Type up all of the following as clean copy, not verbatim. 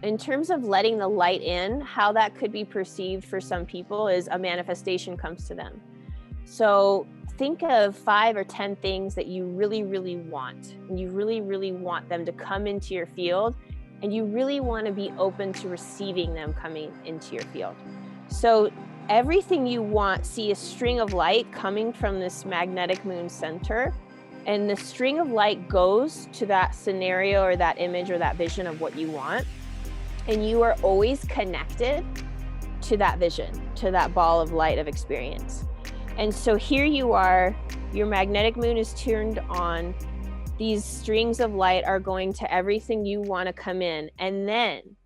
In terms of letting the light in, how that could be perceived for some people is a manifestation comes to them. So think of 5 or 10 things that you really, really want, and you really, really want them to come into your field, and you really want to be open to receiving them coming into your field. So everything you want, see a string of light coming from this magnetic moon center, and the string of light goes to that scenario or that image or that vision of what you want. And you are always connected to that vision, to that ball of light of experience. And so here you are, your magnetic moon is turned on. These strings of light are going to everything you want to come in. And then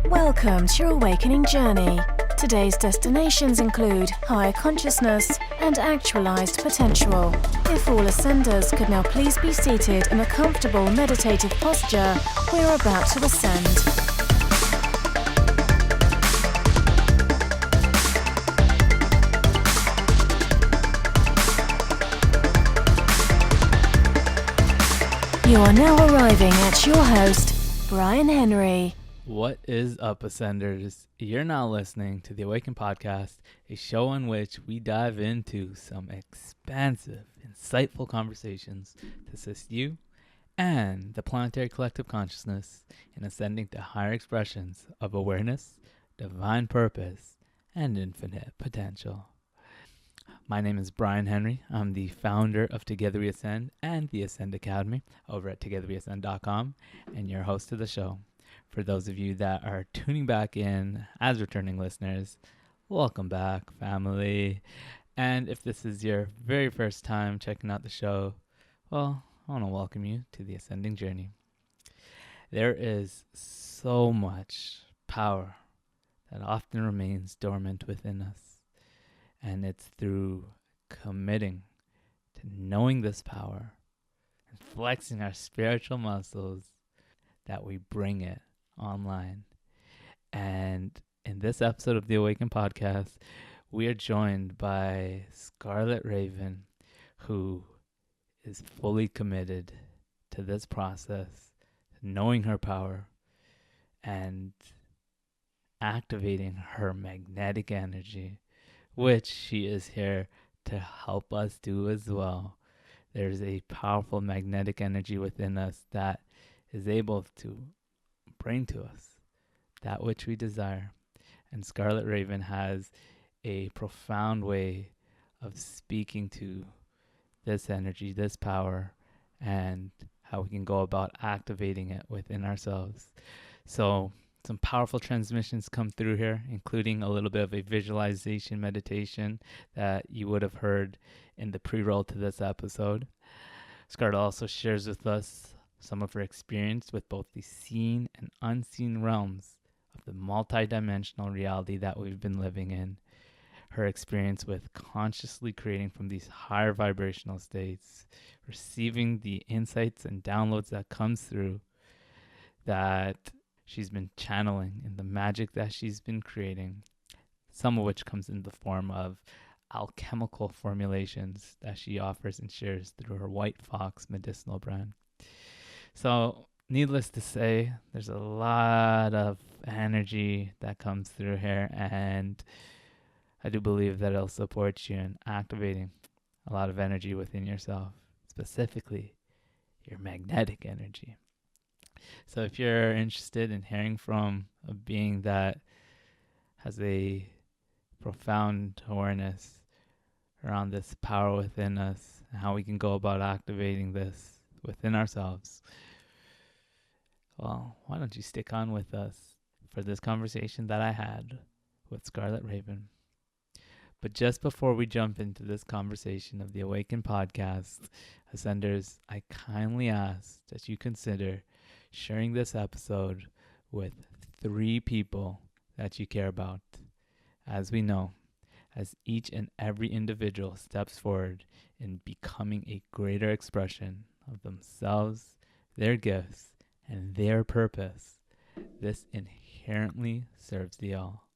welcome to your awakening journey. Today's destinations include higher consciousness and actualized potential. If all ascenders could now please be seated in a comfortable meditative posture, we're about to ascend. You are now arriving at your host, Bryan Henry. What is up, Ascenders? You're now listening to the Awaken podcast, a show in which we dive into some expansive, insightful conversations to assist you and the planetary collective consciousness in ascending to higher expressions of awareness, divine purpose, and infinite potential. My name is Bryan Henry. I'm the founder of Together We Ascend and the Ascend Academy over at togetherweascend.com and your host of the show. For those of you that are tuning back in as returning listeners, welcome back, family. And if this is your very first time checking out the show, well, I want to welcome you to the Ascending Journey. There is so much power that often remains dormant within us. And it's through committing to knowing this power and flexing our spiritual muscles that we bring it online. And in this episode of the Awaken podcast, we are joined by Scarlet Ravin, who is fully committed to this process, knowing her power and activating her magnetic energy, which she is here to help us do as well. There's a powerful magnetic energy within us that is able to bring to us that which we desire. And Scarlet Ravin has a profound way of speaking to this energy, this power, and how we can go about activating it within ourselves. So some powerful transmissions come through here, including a little bit of a visualization meditation that you would have heard in the pre-roll to this episode. Scarlet also shares with us some of her experience with both the seen and unseen realms of the multidimensional reality that we've been living in. Her experience with consciously creating from these higher vibrational states, receiving the insights and downloads that comes through that she's been channeling in the magic that she's been creating, some of which comes in the form of alchemical formulations that she offers and shares through her WhiteFox Medicinal brand. So needless to say, there's a lot of energy that comes through here, and I do believe that it'll support you in activating a lot of energy within yourself, specifically your magnetic energy. So if you're interested in hearing from a being that has a profound awareness around this power within us and how we can go about activating this within ourselves, well, why don't you stick on with us for this conversation that I had with Scarlet Ravin. But just before we jump into this conversation of the Awaken podcast, Ascenders, I kindly ask that you consider sharing this episode with 3 people that you care about. As we know, as each and every individual steps forward in becoming a greater expression of themselves, their gifts, and their purpose, this inherently serves the all,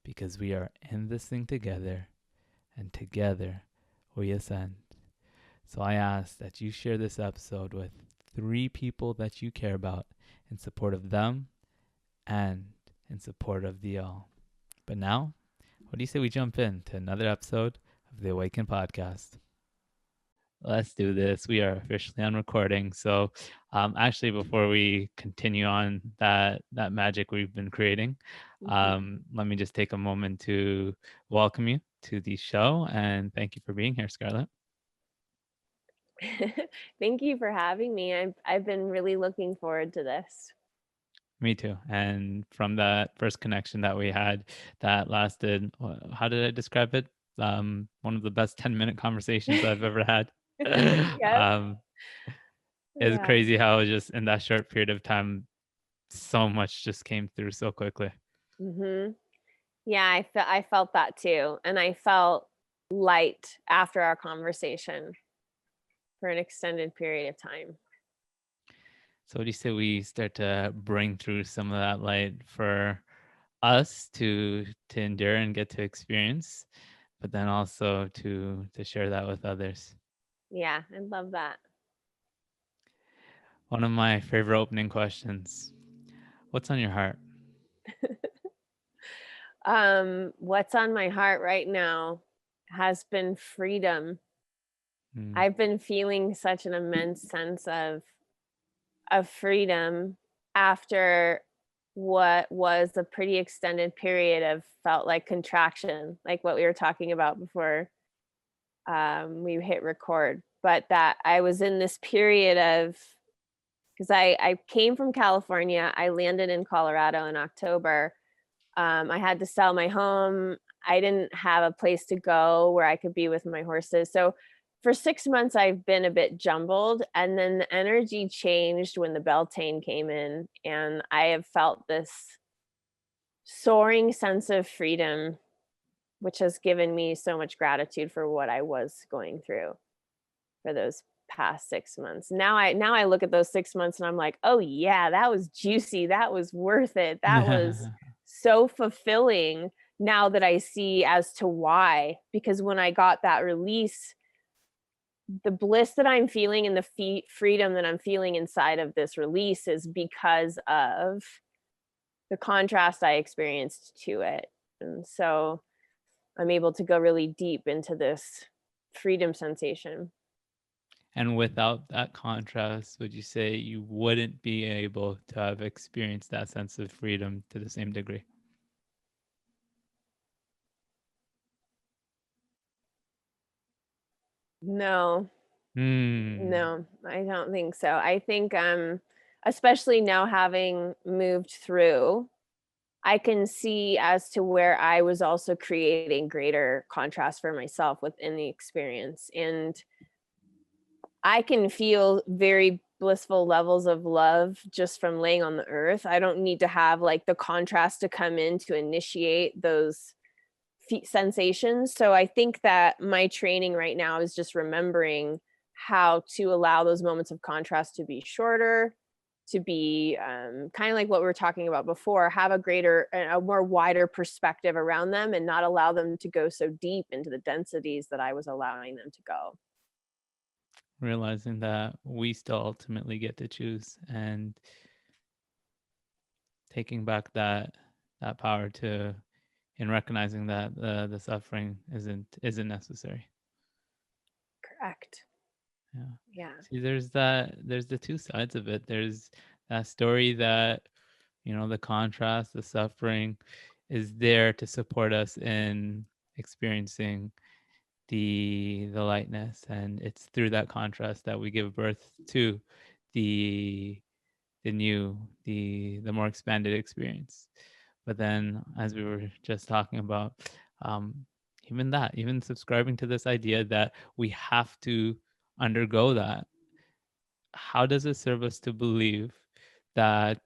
because we are in this thing together, and together we ascend. So I ask that you share this episode with 3 people that you care about in support of them, and in support of the all. But now, what do you say we jump into another episode of the Awaken podcast? Let's do this. We are officially on recording. So actually, before we continue on that magic we've been creating, let me just take a moment to welcome you to the show and thank you for being here, Scarlett. Thank you for having me. I've been really looking forward to this. Me too. And from that first connection that we had that lasted, how did I describe it? One of the best 10-minute conversations I've ever had. Yep. It's crazy how just in that short period of time, so much just came through so quickly. Yeah, I felt that too. And I felt light after our conversation for an extended period of time. So what do you say we start to bring through some of that light for us to endure and get to experience, but then also to share that with others? Yeah, I love that. One of my favorite opening questions. What's on your heart? What's on my heart right now has been freedom. I've been feeling such an immense sense of freedom after what was a pretty extended period of felt like contraction, like what we were talking about before we hit record. But that I was in this period of, because I came from California, I landed in Colorado in October. I had to sell my home. I didn't have a place to go where I could be with my horses. So for 6 months, I've been a bit jumbled. And then the energy changed when the Beltane came in. And I have felt this soaring sense of freedom, which has given me so much gratitude for what I was going through for those past 6 months. Now I look at those 6 months and I'm like, oh yeah, that was juicy. That was worth it. That was so fulfilling now that I see as to why. Because when I got that release, the bliss that I'm feeling and the freedom that I'm feeling inside of this release is because of the contrast I experienced to it. And so I'm able to go really deep into this freedom sensation. And without that contrast, would you say you wouldn't be able to have experienced that sense of freedom to the same degree? No, no, I don't think so. I think especially now having moved through, I can see as to where I was also creating greater contrast for myself within the experience. And I can feel very blissful levels of love just from laying on the earth. I don't need to have like the contrast to come in to initiate those sensations. So I think that my training right now is just remembering how to allow those moments of contrast to be shorter, to be kind of like what we were talking about before, have a more wider perspective around them and not allow them to go so deep into the densities that I was allowing them to go. Realizing that we still ultimately get to choose and taking back that power to, in recognizing that the suffering isn't necessary. Correct. Yeah. See, there's the two sides of it. There's that story that, the contrast, the suffering is there to support us in experiencing the lightness, and it's through that contrast that we give birth to the new, the more expanded experience. But then, as we were just talking about, even subscribing to this idea that we have to undergo that, how does it serve us to believe that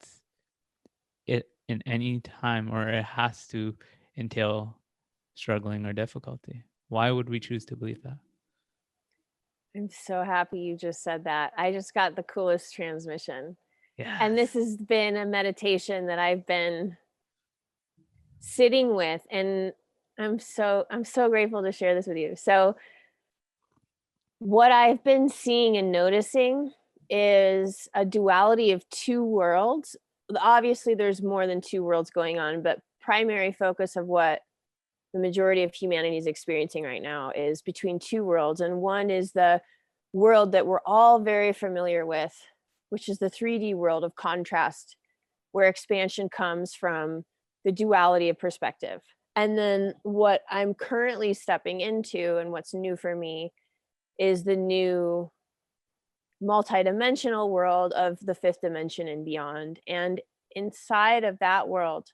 it in any time, or it has to entail struggling or difficulty? Why would we choose to believe that? I'm so happy you just said that. I just got the coolest transmission. Yes. And this has been a meditation that I've been sitting with, and I'm so grateful to share this with you. So what I've been seeing and noticing is a duality of two worlds obviously there's more than two worlds going on, but primary focus of what the majority of humanity is experiencing right now is between two worlds. And one is the world that we're all very familiar with, which is the 3D world of contrast, where expansion comes from the duality of perspective. And then what I'm currently stepping into and what's new for me is the new multidimensional world of the fifth dimension and beyond. And inside of that world,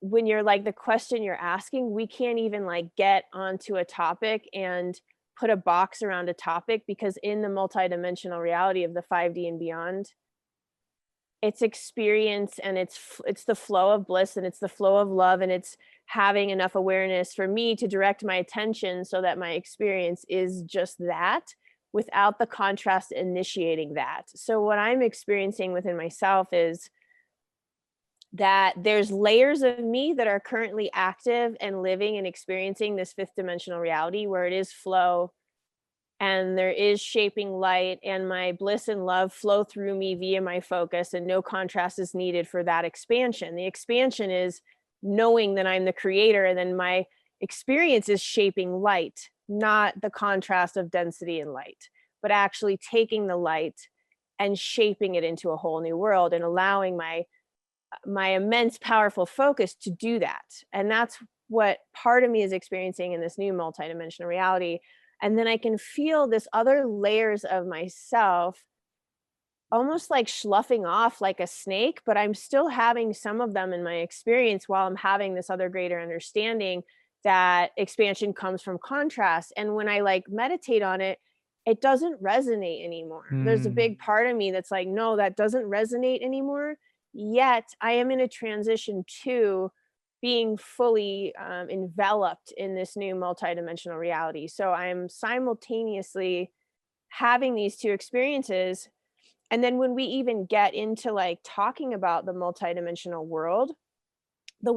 when you're like the question you're asking, we can't even like get onto a topic and put a box around a topic, because in the multidimensional reality of the 5D and beyond, it's experience, and it's the flow of bliss, and it's the flow of love, and it's having enough awareness for me to direct my attention so that my experience is just that, without the contrast initiating that. So what I'm experiencing within myself is that there's layers of me that are currently active and living and experiencing this fifth dimensional reality where it is flow and there is shaping light, and my bliss and love flow through me via my focus, and no contrast is needed for that expansion. The expansion is knowing that I'm the creator, and then my experience is shaping light, not the contrast of density and light, but actually taking the light and shaping it into a whole new world and allowing my immense powerful focus to do that. And that's what part of me is experiencing in this new multidimensional reality. And then I can feel this other layers of myself almost like sloughing off like a snake, but I'm still having some of them in my experience while I'm having this other greater understanding that expansion comes from contrast. And when I like meditate on it, it doesn't resonate anymore. There's a big part of me that's like, no, that doesn't resonate anymore. Yet I am in a transition to being fully enveloped in this new multidimensional reality. So I'm simultaneously having these two experiences. And then when we even get into like talking about the multidimensional world, the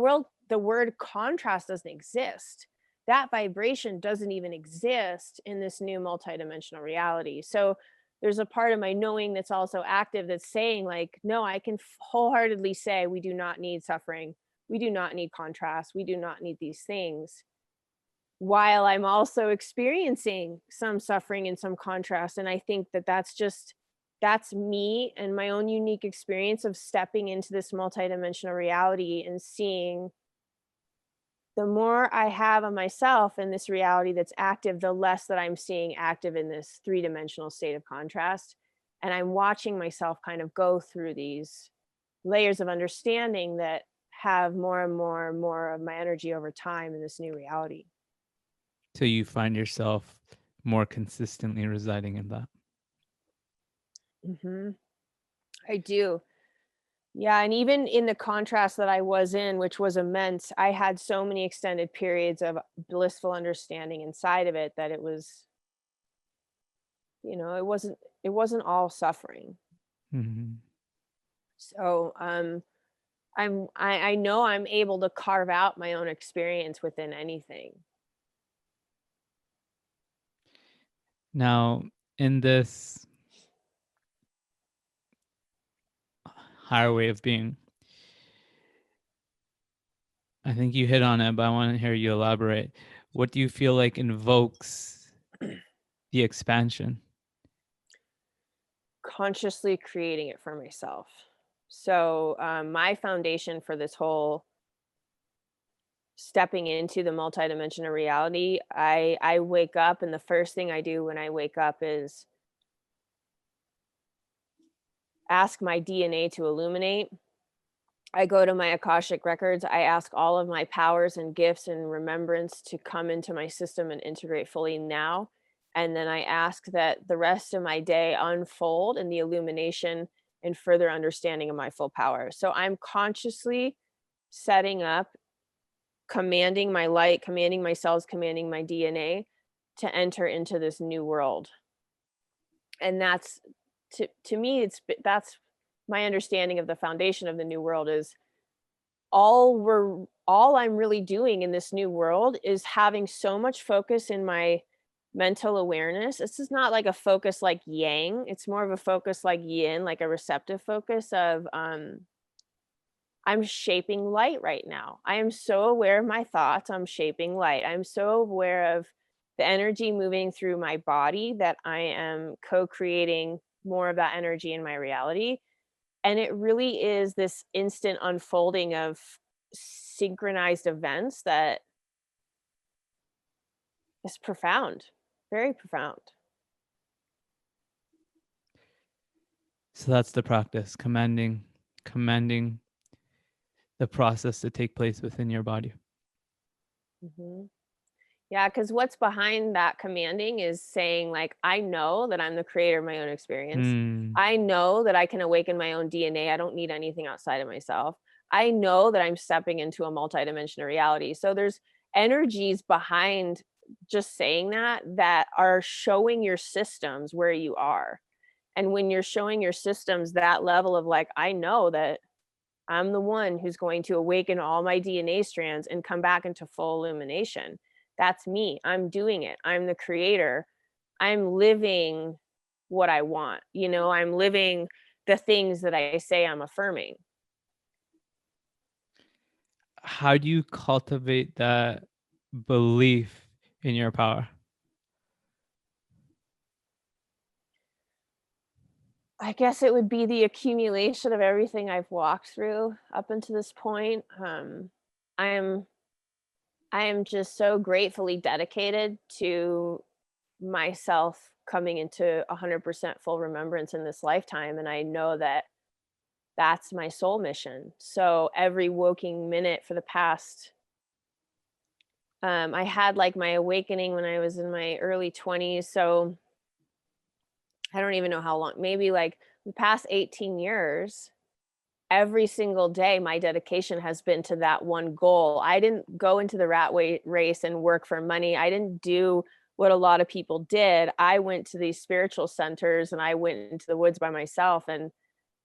word contrast doesn't exist. That vibration doesn't even exist in this new multidimensional reality. So there's a part of my knowing that's also active that's saying like, no, I can wholeheartedly say we do not need suffering. We do not need contrast. We do not need these things. While I'm also experiencing some suffering and some contrast. And I think that that's me and my own unique experience of stepping into this multidimensional reality and seeing the more I have of myself in this reality that's active, the less that I'm seeing active in this three-dimensional state of contrast. And I'm watching myself kind of go through these layers of understanding that have more and more and more of my energy over time in this new reality. So you find yourself more consistently residing in that. I do. Yeah, and even in the contrast that I was in, which was immense, I had so many extended periods of blissful understanding inside of it that it was, it wasn't all suffering. So I know I'm able to carve out my own experience within anything. Now, in this higher way of being, I think you hit on it, but I want to hear you elaborate. What do you feel like invokes the expansion? Consciously creating it for myself. So my foundation for this whole stepping into the multidimensional reality, I wake up, and the first thing I do when I wake up is ask my DNA to illuminate. I go to my Akashic records. I ask all of my powers and gifts and remembrance to come into my system and integrate fully now. And then I ask that the rest of my day unfold in the illumination and further understanding of my full power. So I'm consciously setting up, commanding my light, commanding my cells, commanding my DNA to enter into this new world. And that's, to me, that's my understanding of the foundation of the new world is all I'm really doing in this new world is having so much focus in my mental awareness. This is not like a focus like yang. It's more of a focus like yin, like a receptive focus of I'm shaping light right now. I am so aware of my thoughts. I'm shaping light. I'm so aware of the energy moving through my body that I am co-creating more of that energy in my reality. And it really is this instant unfolding of synchronized events that is profound, very profound. So that's the practice, commanding the process to take place within your body. Mhm. Yeah, because what's behind that commanding is saying, like, I know that I'm the creator of my own experience. Mm. I know that I can awaken my own DNA. I don't need anything outside of myself. I know that I'm stepping into a multidimensional reality. So there's energies behind just saying that that are showing your systems where you are. And when you're showing your systems that level of like, I know that I'm the one who's going to awaken all my DNA strands and come back into full illumination. That's me. I'm doing it. I'm the creator. I'm living what I want. You know, I'm living the things that I say I'm affirming. How do you cultivate that belief in your power? I guess it would be the accumulation of everything I've walked through up until this point. I am I am just so gratefully dedicated to myself coming into 100% full remembrance in this lifetime, and I know that that's my soul mission. So every waking minute for the past I had like my awakening when I was in my early 20s, so I don't even know how long, maybe like the past 18 years, every single day my dedication has been to that one goal. I didn't go into the race and work for money. I didn't do what a lot of people did. I went to these spiritual centers and I went into the woods by myself, and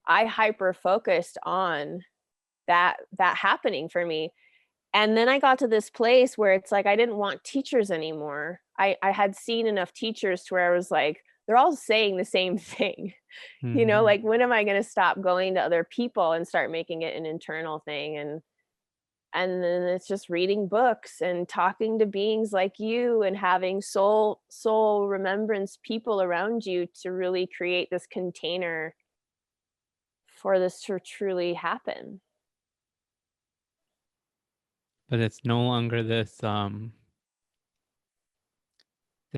I hyper focused on that happening for me. And then I got to this place where it's like I didn't want teachers anymore. I had seen enough teachers to where I was like, they're all saying the same thing. You know, Mhm. like, when am I going to stop going to other people and start making it an internal thing? And then it's just reading books and talking to beings like you and having soul remembrance people around you to really create this container for this to truly happen. But it's no longer this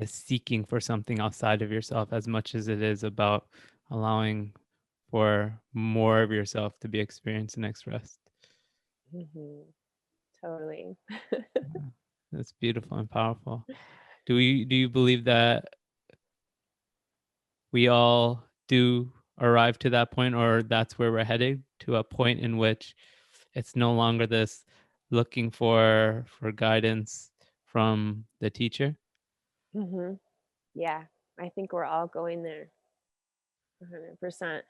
seeking for something outside of yourself as much as it is about allowing for more of yourself to be experienced and expressed. Mhm. Totally. Yeah, that's beautiful and powerful. Do you believe that we all do arrive to that point, or that's where we're headed, to a point in which it's no longer this looking for guidance from the teacher? Mhm. Yeah, I think we're all going there 100%.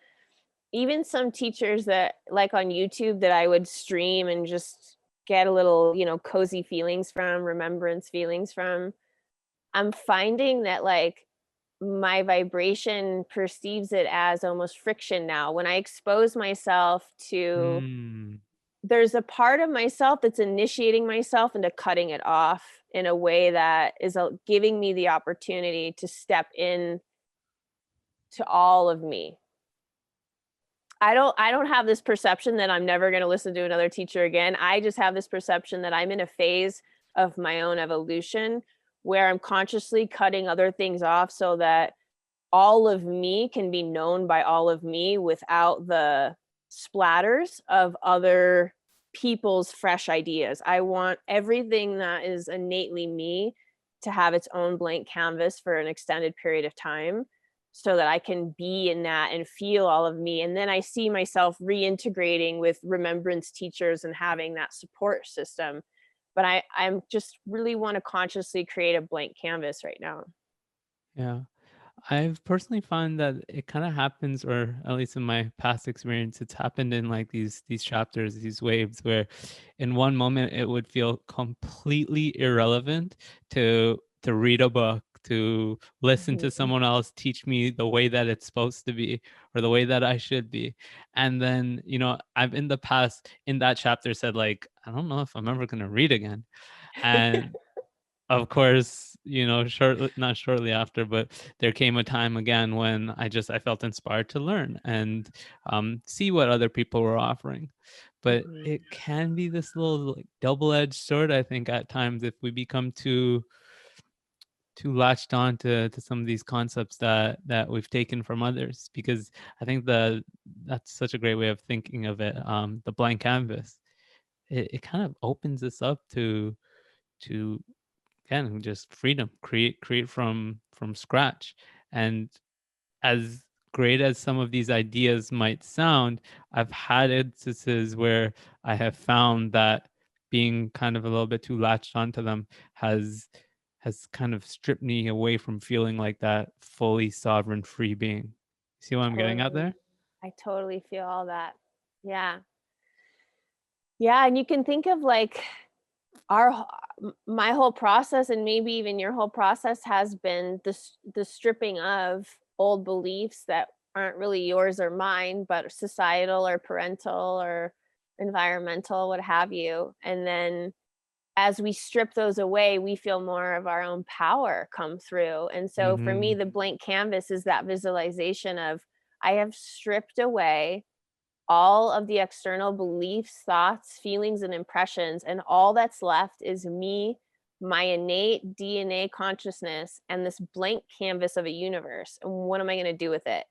Even some teachers that like on YouTube that I would stream and just get a little, cozy feelings from, remembrance feelings from, I'm finding that like my vibration perceives it as almost friction now. When I expose myself to, Mm. there's a part of myself that's initiating myself into cutting it off in a way that is giving me the opportunity to step in to all of me. I don't have this perception that I'm never gonna listen to another teacher again. I just have this perception that I'm in a phase of my own evolution where I'm consciously cutting other things off so that all of me can be known by all of me without the splatters of other people's fresh ideas. I want everything that is innately me to have its own blank canvas for an extended period of time so that I can be in that and feel all of me. And then I see myself reintegrating with remembrance teachers and having that support system. But I'm just really want to consciously create a blank canvas right now. Yeah. I've personally found that it kind of happens, or at least in my past experience, it's happened in like these chapters, these waves, where in one moment it would feel completely irrelevant to read a book, to listen to Mhm. someone else teach me the way that it's supposed to be or the way that I should be. And then, I've in the past in that chapter said, like, I don't know if I'm ever going to read again. And of course, not shortly after, but there came a time again when I felt inspired to learn and see what other people were offering. But Mhm. it can be this little like double-edged sword, I think, at times if we become too latched on to some of these concepts that we've taken from others. Because I think that's such a great way of thinking of it. The blank canvas. It kind of opens us up to again just freedom, create from scratch. And as great as some of these ideas might sound, I've had instances where I have found that being kind of a little bit too latched onto them has kind of stripped me away from feeling like that fully sovereign free being. See what I'm getting at Totally. there? I totally feel all that. Yeah. Yeah, and you can think of like my whole process, and maybe even your whole process, has been the stripping of old beliefs that aren't really yours or mine, but societal or parental or environmental, what have you. And then as we strip those away, we feel more of our own power come through. And so for me, Mm-hmm. the blank canvas is that visualization of I have stripped away all of the external beliefs, thoughts, feelings, and impressions. And all that's left is me, my innate DNA consciousness, and this blank canvas of a universe. And what am I going to do with it?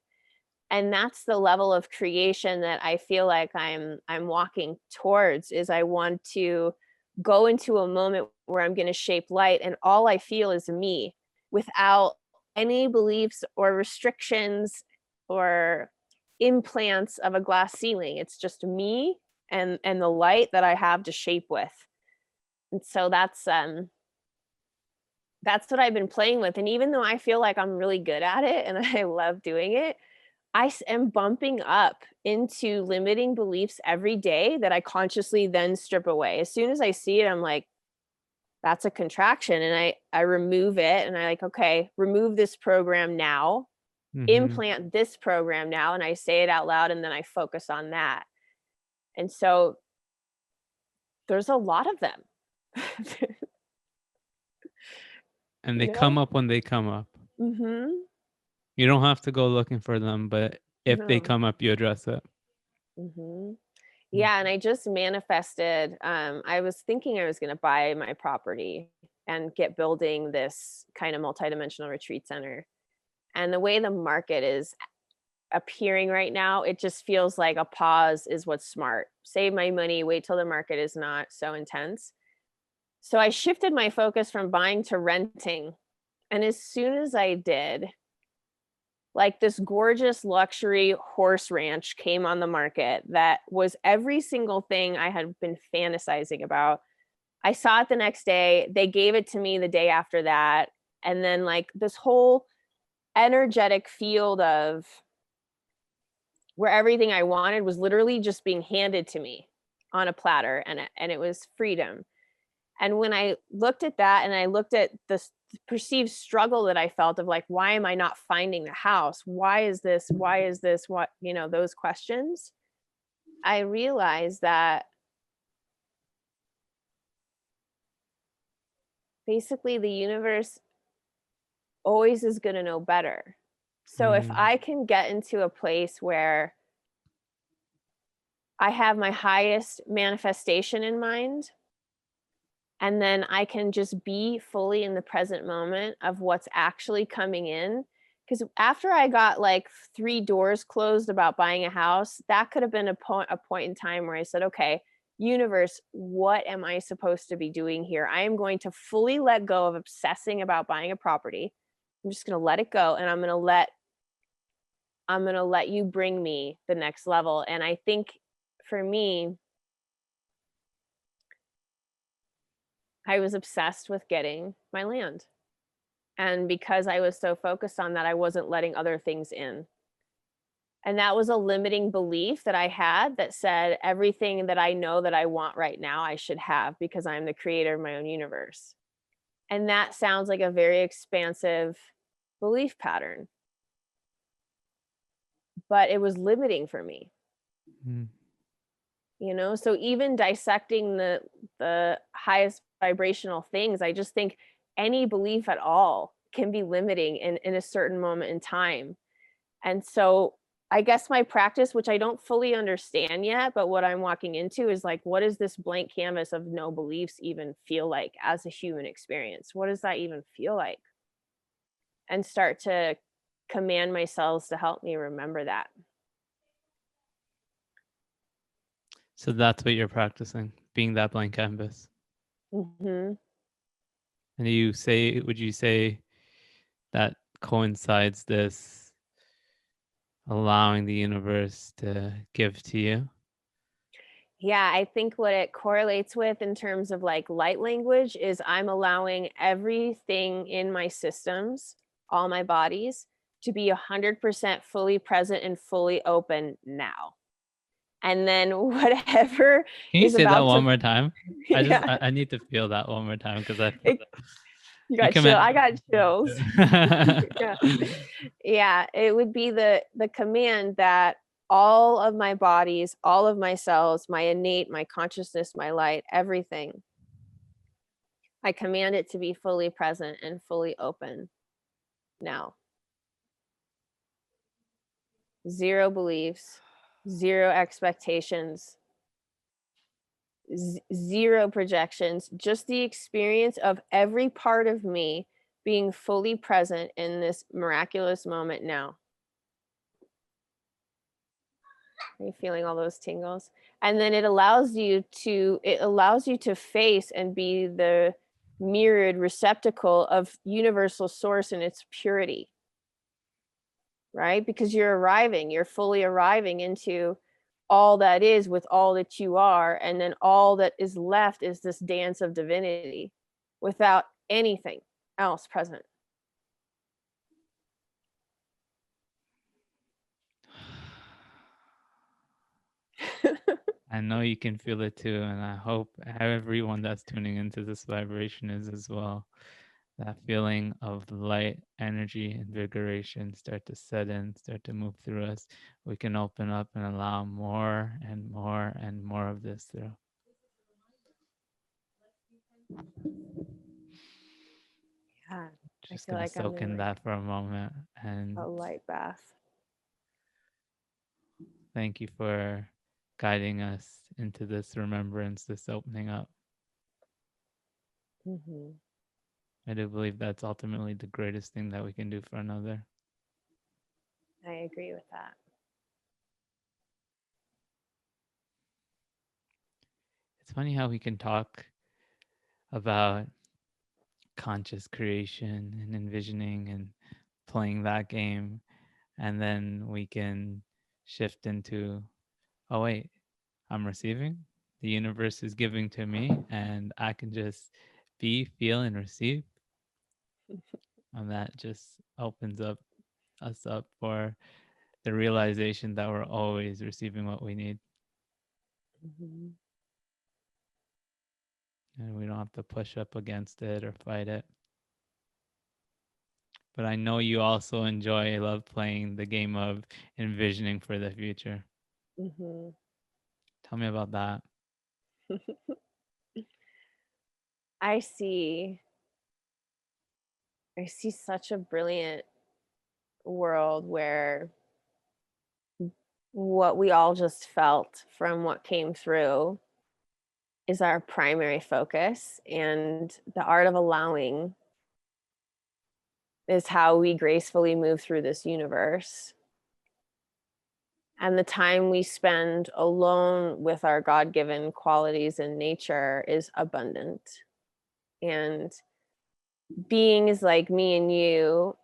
And that's the level of creation that I feel like I'm walking towards. Is I want to go into a moment where I'm going to shape light, and all I feel is me, without any beliefs or restrictions or implants of a glass ceiling. It's just me and the light that I have to shape with. And so that's what I've been playing with. And even though I feel like I'm really good at it and I love doing it, am bumping up into limiting beliefs every day that I consciously then strip away. As soon as I see it, I'm like, that's a contraction. And I remove it, and I like, okay, remove this program now, Mm-hmm. implant this program now. And I say it out loud, and then I focus on that. And so there's a lot of them. And they you come know? up when they come up. Mhm. You don't have to go looking for them, but if they No. come up, you address it. Mhm. Mm. Yeah, and I just manifested, I was thinking I was gonna buy my property and get building this kind of multidimensional retreat center. And the way the market is appearing right now, it just feels like a pause is what's smart. Save my money, wait till the market is not so intense. So I shifted my focus from buying to renting. And as soon as I did, like this gorgeous luxury horse ranch came on the market that was every single thing I had been fantasizing about. I saw it the next day. They gave it to me the day after that. And then, like, this whole energetic field of where everything I wanted was literally just being handed to me on a platter, and it was freedom. And when I looked at that, and I looked at this perceived struggle that I felt of like, why am I not finding the house? Why is this? Why is this? What, those questions, I realized that basically the universe always is going to know better. So if Mm. I can get into a place where I have my highest manifestation in mind, and then I can just be fully in the present moment of what's actually coming in. Because after I got like 3 doors closed about buying a house, that could have been a point in time where I said, okay, universe, what am I supposed to be doing here? I am going to fully let go of obsessing about buying a property. I'm just going to let it go, and I'm going to let you bring me the next level. And I think for me, I was obsessed with getting my land. And because I was so focused on that, I wasn't letting other things in. And that was a limiting belief that I had that said everything that I know that I want right now, I should have, because I'm the creator of my own universe. And that sounds like a very expansive belief pattern. But it was limiting for me. Mm. You know, so even dissecting the highest vibrational things, I just think any belief at all can be limiting in a certain moment in time. And so I guess my practice, which I don't fully understand yet, but what I'm walking into is like, what does this blank canvas of no beliefs even feel like as a human experience? What does that even feel like? And start to command my cells to help me remember that. So that's what you're practicing, being that blank canvas. Mm-hmm. And would you say that coincides this allowing the universe to give to you? Yeah, I think what it correlates with in terms of like light language is I'm allowing everything in my systems, all my bodies, to be 100% fully present and fully open now. And then whatever Can you is say that about one to, more time? yeah, I need to feel that one more time because you you got chill. command. I got chills. Yeah. Yeah, it would be the command that all of my bodies, all of my cells, my innate, my consciousness, my light, everything, I command it to be fully present and fully open now. Zero beliefs, zero expectations, zero projections, just the experience of every part of me being fully present in this miraculous moment now. Are you feeling all those tingles? And then it allows you to face and be the mirrored receptacle of universal source in its purity. Right? Because you're fully arriving into all that is with all that you are. And then all that is left is this dance of divinity without anything else present. I know you can feel it too, and I hope everyone that's tuning into this vibration is as well. That feeling of light, energy, invigoration start to set in, start to move through us. We can open up and allow more and more and more of this through. Yeah, Just I feel gonna like I'm soak in in that for a moment, and a light bath. thank you for guiding us into this remembrance, this opening up. Mm-hmm. I do believe that's ultimately the greatest thing that we can do for another. I agree with that. It's funny how we can talk about conscious creation and envisioning and playing that game, and then we can shift into, oh wait, I'm receiving, the universe is giving to me, and I can just be, feel, and receive. And that just opens us up for the realization that we're always receiving what we need. Mm-hmm. And we don't have to push up against it or fight it. But I know you also love playing the game of envisioning for the future. Mm-hmm. Tell me about that. I see such a brilliant world where what we all just felt from what came through is our primary focus, and the art of allowing is how we gracefully move through this universe. And the time we spend alone with our God-given qualities in nature is abundant. And beings like me and you,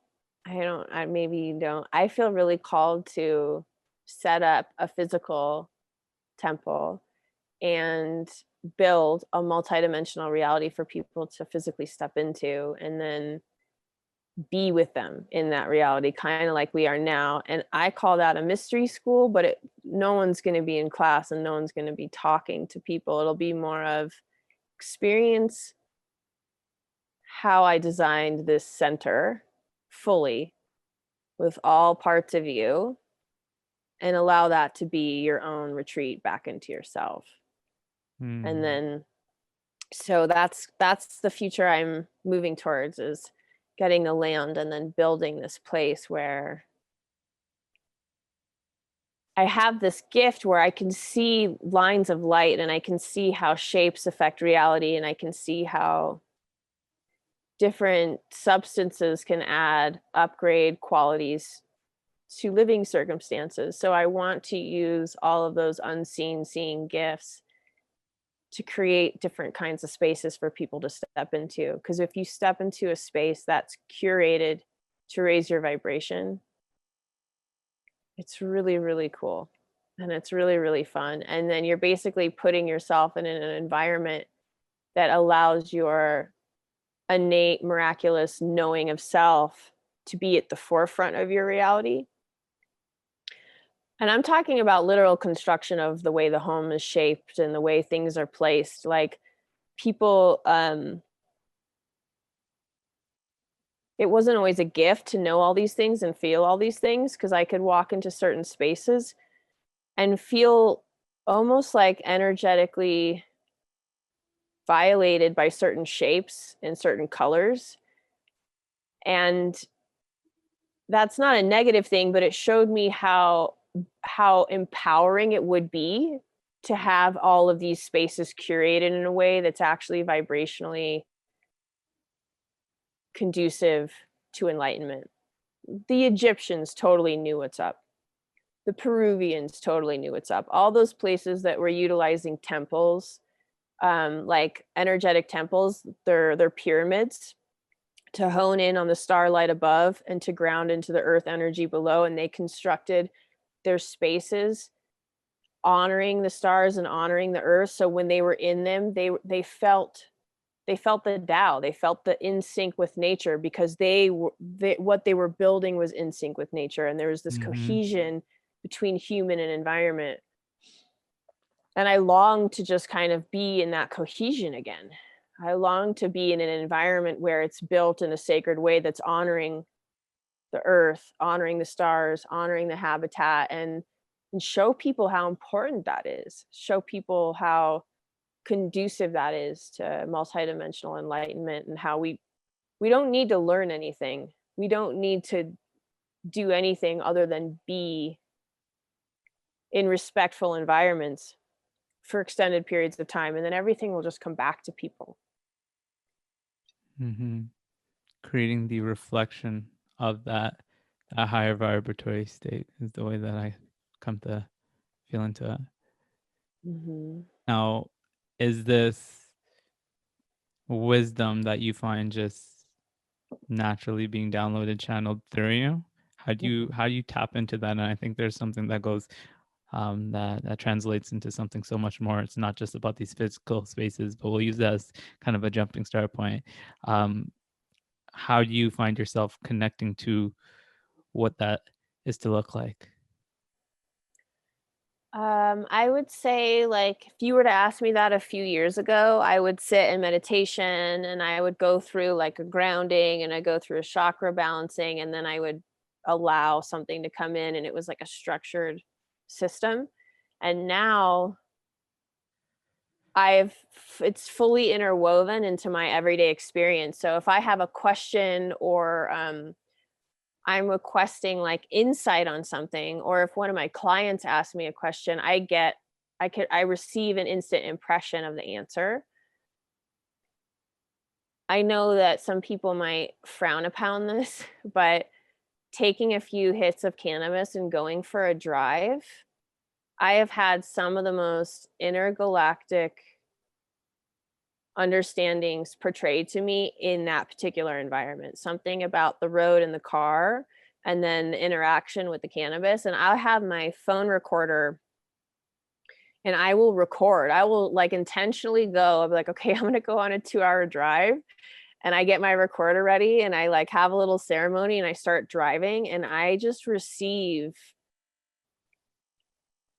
maybe you don't, I feel really called to set up a physical temple and build a multidimensional reality for people to physically step into and then be with them in that reality, kind of like we are now. And I call that a mystery school, but no one's going to be in class and no one's going to be talking to people. It'll be more of experience how I designed this center fully with all parts of you, and allow that to be your own retreat back into yourself. And Mm. then, so that's the future I'm moving towards, is getting the land and then building this place where I have this gift where I can see lines of light, and I can see how shapes affect reality, and I can see how different substances can add upgrade qualities to living circumstances. So I want to use all of those unseen seeing gifts to create different kinds of spaces for people to step into. Because if you step into a space that's curated to raise your vibration, it's really, really cool. And it's really, really fun. And then you're basically putting yourself in an environment that allows your innate, miraculous knowing of self to be at the forefront of your reality. And I'm talking about literal construction of the way the home is shaped and the way things are placed. Like people, it wasn't always a gift to know all these things and feel all these things, because I could walk into certain spaces and feel almost like energetically violated by certain shapes and certain colors. And that's not a negative thing, but it showed me how empowering it would be to have all of these spaces curated in a way that's actually vibrationally conducive to enlightenment. The Egyptians totally knew what's up. The Peruvians totally knew what's up. All those places that were utilizing temples, like energetic temples, they're pyramids, to hone in on the starlight above and to ground into the earth energy below. And they constructed their spaces honoring the stars and honoring the earth. So when they were in them, they felt the Tao. They felt the in sync with nature, because what they were building was in sync with nature, and there was this Mm-hmm. cohesion between human and environment. And I long to just kind of be in that cohesion again. I long to be in an environment where it's built in a sacred way that's honoring the earth, honoring the stars, honoring the habitat, and show people how important that is. Show people how conducive that is to multidimensional enlightenment, and how we don't need to learn anything. We don't need to do anything other than be in respectful environments for extended periods of time, and then everything will just come back to people. Mm-hmm. Creating the reflection of that higher vibratory state is the way that I come to feel into it. Mm-hmm. Now, is this wisdom that you find just naturally being downloaded, channeled through you? How do you tap into that? And I think there's something that goes that translates into something so much more. It's not just about these physical spaces, but we'll use that as kind of a jumping start point. How do you find yourself connecting to what that is to look like? I would say, like, if you were to ask me that a few years ago, I would sit in meditation and I would go through like a grounding, and I go through a chakra balancing, and then I would allow something to come in, and it was like a structured system. And now it's fully interwoven into my everyday experience. So if I have a question, or I'm requesting like insight on something, or if one of my clients asks me a question, I receive an instant impression of the answer. I know that some people might frown upon this, but taking a few hits of cannabis and going for a drive, I have had some of the most intergalactic understandings portrayed to me in that particular environment. Something about the road and the car, and then the interaction with the cannabis. And I'll have my phone recorder, and I will record. I will like intentionally go. I'll be like, okay, I'm going to go on a 2-hour drive. And I get my recorder ready, and I like have a little ceremony, and I start driving, and I just receive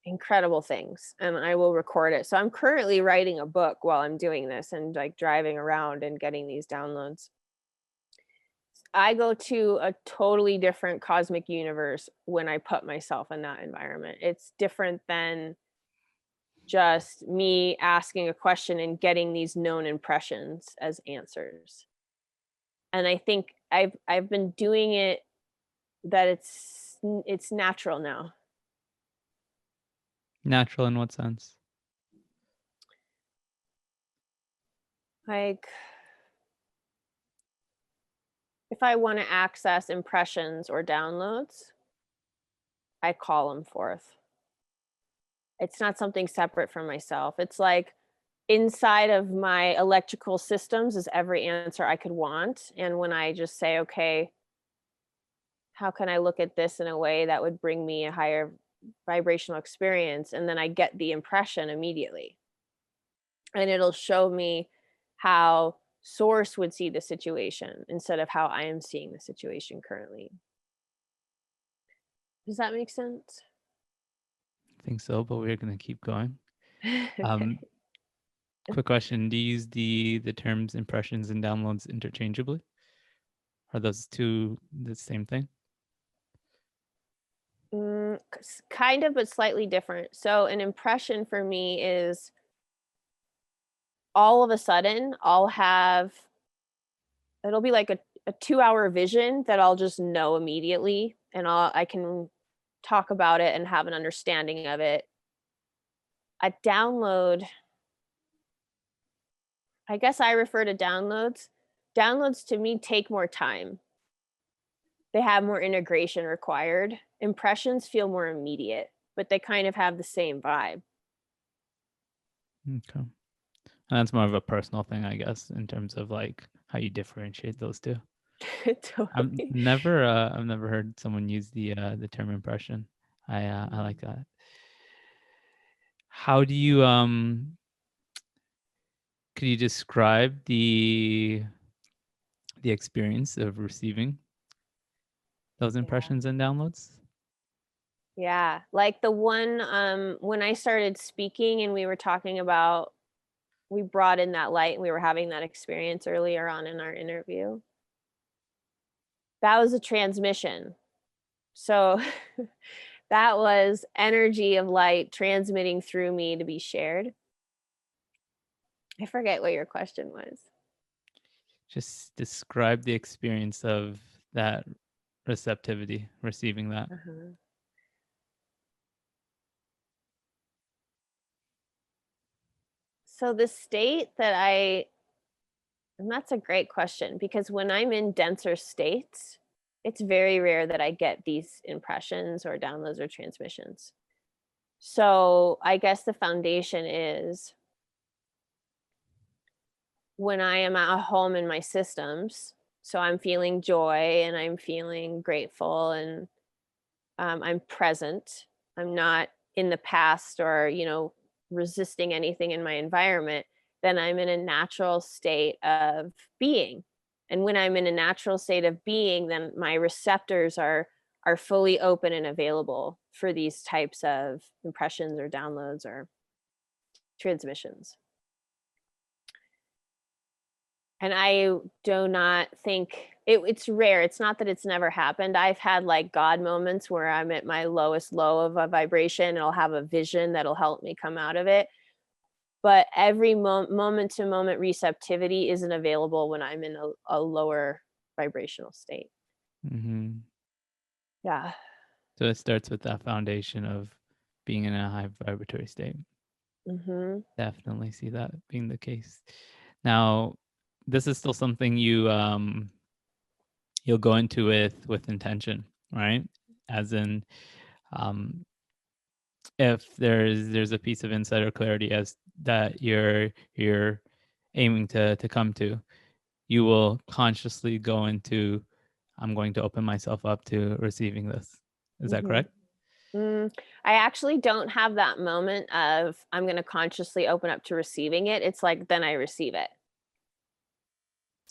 incredible things, and I will record it. So I'm currently writing a book while I'm doing this and like driving around and getting these downloads. I go to a totally different cosmic universe when I put myself in that environment. It's different than just me asking a question and getting these known impressions as answers. And I think I've been doing it that it's natural now. Natural in what sense? Like if I want to access impressions or downloads, I call them forth. It's not something separate from myself. It's like inside of my electrical systems is every answer I could want. And when I just say, okay, how can I look at this in a way that would bring me a higher vibrational experience? And then I get the impression immediately. And it'll show me how source would see the situation instead of how I am seeing the situation currently. Does that make sense? I think so, but we're going to keep going. Okay. Quick question. Do you use the terms impressions and downloads interchangeably? Are those two the same thing? Kind of, but slightly different. So an impression for me is all of a sudden it'll be like a 2-hour vision that I'll just know immediately, and I can talk about it and have an understanding of it. A download, I guess I refer to downloads. Downloads to me take more time. They have more integration required. Impressions feel more immediate, but they kind of have the same vibe. Okay. And that's more of a personal thing, I guess, in terms of like how you differentiate those two. I've Totally. never heard someone use the term impression. I like that. How do you could you describe the experience of receiving those Yeah. impressions and downloads? Yeah, like the one when I started speaking and we were talking about we brought in that light and we were having that experience earlier on in our interview. That was a transmission. So that was energy of light transmitting through me to be shared. I forget what your question was. Just describe the experience of that receptivity, receiving that. Uh-huh. So the state and that's a great question because when I'm in denser states, it's very rare that I get these impressions or downloads or transmissions. So I guess the foundation is when I am at home in my systems. So I'm feeling joy and I'm feeling grateful and I'm present. I'm not in the past or, resisting anything in my environment. Then I'm in a natural state of being. And when I'm in a natural state of being, then my receptors are fully open and available for these types of impressions or downloads or transmissions. And I do not think it's rare. It's not that it's never happened. I've had like God moments where I'm at my lowest low of a vibration and I'll have a vision that'll help me come out of it. But every moment to moment receptivity isn't available when I'm in a lower vibrational state. Mm-hmm. Yeah. So it starts with that foundation of being in a high vibratory state. Mm-hmm. Definitely see that being the case. Now, this is still something you'll go into with intention, right? As in, if there's a piece of insight or clarity as that you're aiming to come to, you will consciously go into, I'm going to open myself up to receiving this. Is that Mm-hmm. correct? I actually don't have that moment of I'm going to consciously open up to receiving it. It's like then I receive it.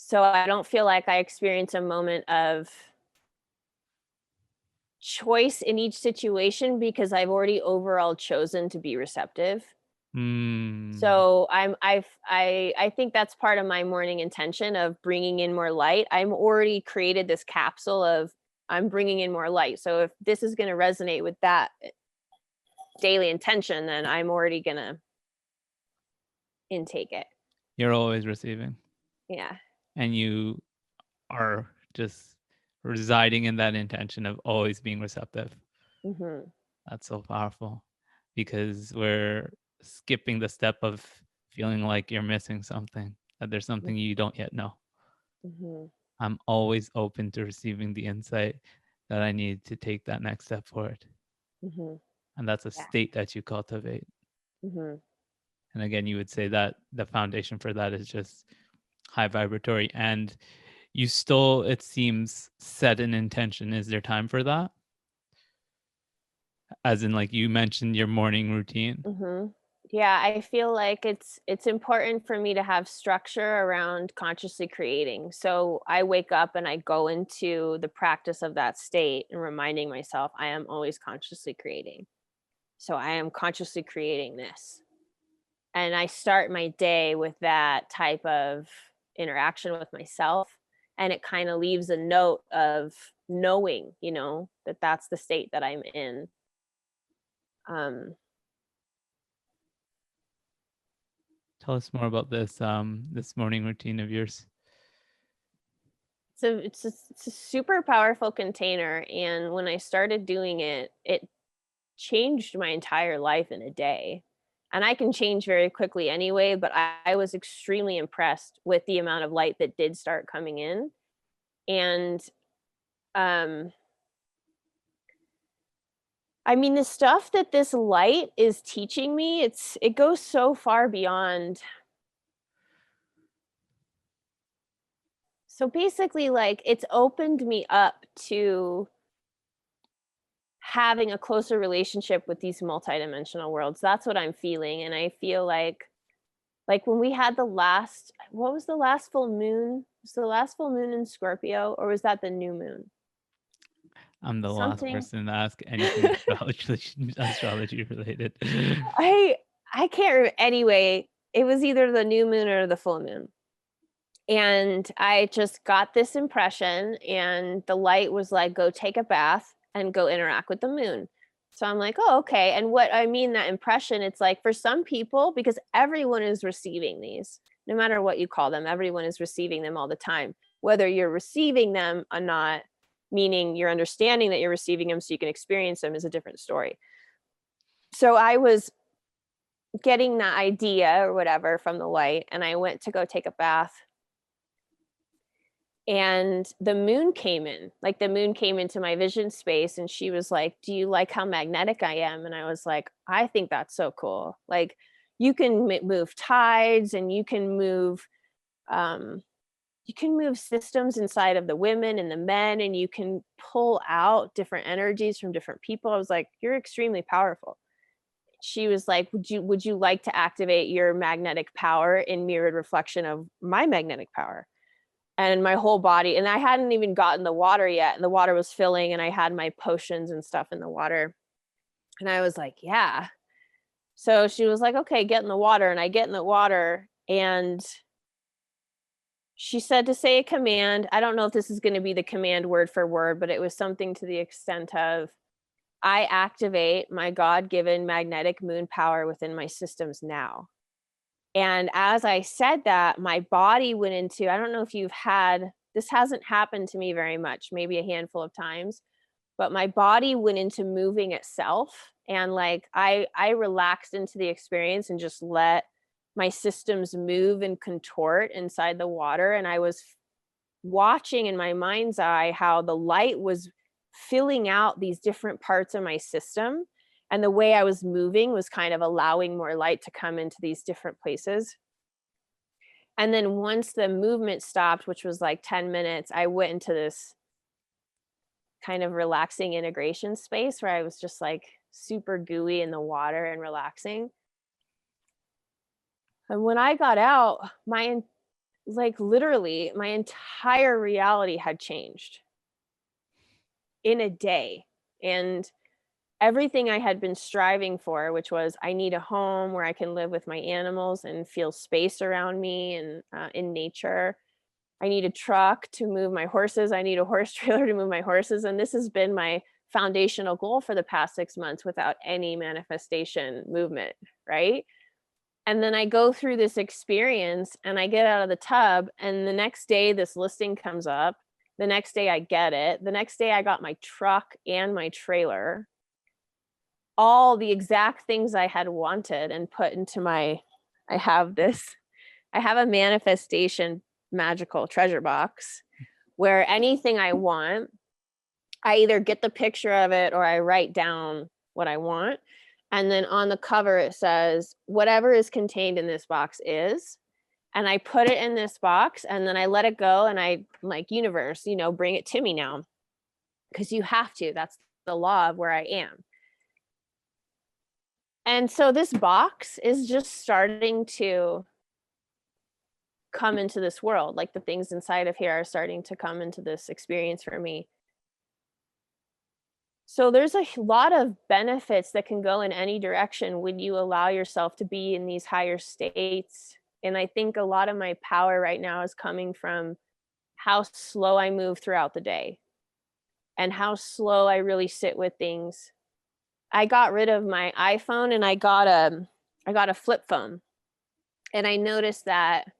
So I don't feel like I experience a moment of choice in each situation because I've already overall chosen to be receptive. So I think that's part of my morning intention of bringing in more light. I'm already created this capsule of I'm bringing in more light. So if this is going to resonate with that daily intention, then I'm already going to intake it. You're always receiving. Yeah. And you are just residing in that intention of always being receptive. That's so powerful, because we're skipping the step of feeling like you're missing something, that there's something you don't yet know. I'm always open to receiving the insight that I need to take that next step forward. And that's a state that you cultivate. And again, you would say that the foundation for that is just high vibratory, and you still, it seems, set an intention. Is there time for that? As in, like you mentioned, your morning routine. Yeah, I feel like it's important for me to have structure around consciously creating. So I wake up and I go into the practice of that state and reminding myself I am always consciously creating. So I am consciously creating this. And I start my day with that type of interaction with myself. And it kind of leaves a note of knowing, that that's the state that I'm in. Tell us more about this this morning routine of yours. So it's a super powerful container. And when I started doing it, it changed my entire life in a day. And I can change very quickly anyway, but I was extremely impressed with the amount of light that did start coming in. And I mean, the stuff that this light is teaching me, it goes so far beyond. So basically, like, it's opened me up to having a closer relationship with these multidimensional worlds. That's what I'm feeling. And I feel like when we had what was the last full moon? Was the last full moon in Scorpio, or was that the new moon? I'm the last person to ask anything astrology related. I can't remember. Anyway, it was either the new moon or the full moon. And I just got this impression, and the light was like, go take a bath and go interact with the moon. So I'm like, oh, okay. And what I mean, that impression, it's like for some people, because everyone is receiving these, no matter what you call them, everyone is receiving them all the time. Whether you're receiving them or not, meaning you're understanding that you're receiving them so you can experience them, is a different story. So I was getting that idea or whatever from the light, and I went to go take a bath. And the moon came in, like the moon came into my vision space, and she was like, do you like how magnetic I am? And I was like, I think that's so cool. Like, you can move tides, and you can move systems inside of the women and the men, and you can pull out different energies from different people. I was like, you're extremely powerful. She was like, would you like to activate your magnetic power in mirrored reflection of my magnetic power? And my whole body, and I hadn't even gotten the water yet, and the water was filling, and I had my potions and stuff in the water. And I was like, yeah. So she was like, okay, get in the water. And I get in the water, and she said to say a command. I don't know if this is going to be the command word for word, but it was something to the extent of, I activate my God-given magnetic moon power within my systems now. And as I said that, my body went into, I don't know if this hasn't happened to me very much, maybe a handful of times, but my body went into moving itself. And like, I relaxed into the experience and just let my systems move and contort inside the water. And I was watching in my mind's eye how the light was filling out these different parts of my system. And the way I was moving was kind of allowing more light to come into these different places. And then once the movement stopped, which was like 10 minutes, I went into this kind of relaxing integration space where I was just like super gooey in the water and relaxing. And when I got out, literally my entire reality had changed in a day. And everything I had been striving for, which was I need a home where I can live with my animals and feel space around me and in nature. I need a truck to move my horses. I need a horse trailer to move my horses. And this has been my foundational goal for the past 6 months without any manifestation movement, right? And then I go through this experience and I get out of the tub, and the next day this listing comes up. The next day I get it. The next day I got my truck and my trailer. All the exact things I had wanted and put into my, I have a manifestation magical treasure box where anything I want, I either get the picture of it or I write down what I want. And then on the cover, it says, whatever is contained in this box is. And I put it in this box and then I let it go. And I'm like, universe, bring it to me now. Because you have to. That's the law of where I am. And so this box is just starting to come into this world. Like the things inside of here are starting to come into this experience for me. So there's a lot of benefits that can go in any direction when you allow yourself to be in these higher states. And I think a lot of my power right now is coming from how slow I move throughout the day and how slow I really sit with things. I got rid of my iPhone and I got a flip phone. And I noticed that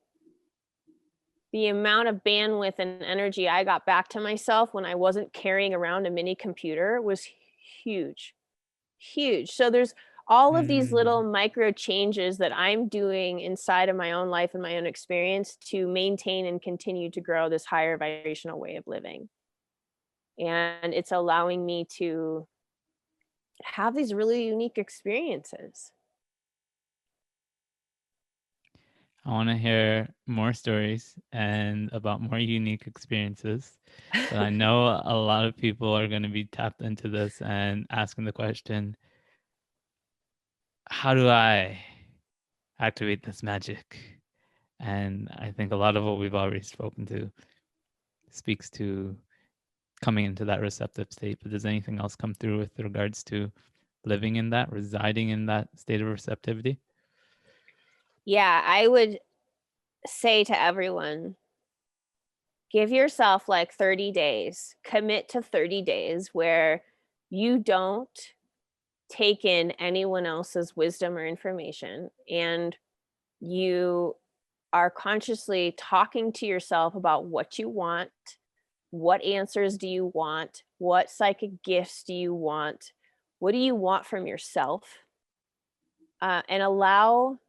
the amount of bandwidth and energy I got back to myself when I wasn't carrying around a mini computer was huge, huge. So there's all of these little micro changes that I'm doing inside of my own life and my own experience to maintain and continue to grow this higher vibrational way of living. And it's allowing me to have these really unique experiences. I want to hear more stories and about more unique experiences. But I know a lot of people are going to be tapped into this and asking the question, how do I activate this magic? And I think a lot of what we've already spoken to speaks to coming into that receptive state. But does anything else come through with regards to living in that, residing in that state of receptivity? Yeah, I would say to everyone, give yourself like 30 days, commit to 30 days where you don't take in anyone else's wisdom or information, and you are consciously talking to yourself about what you want, what answers do you want, what psychic gifts do you want, what do you want from yourself, and allow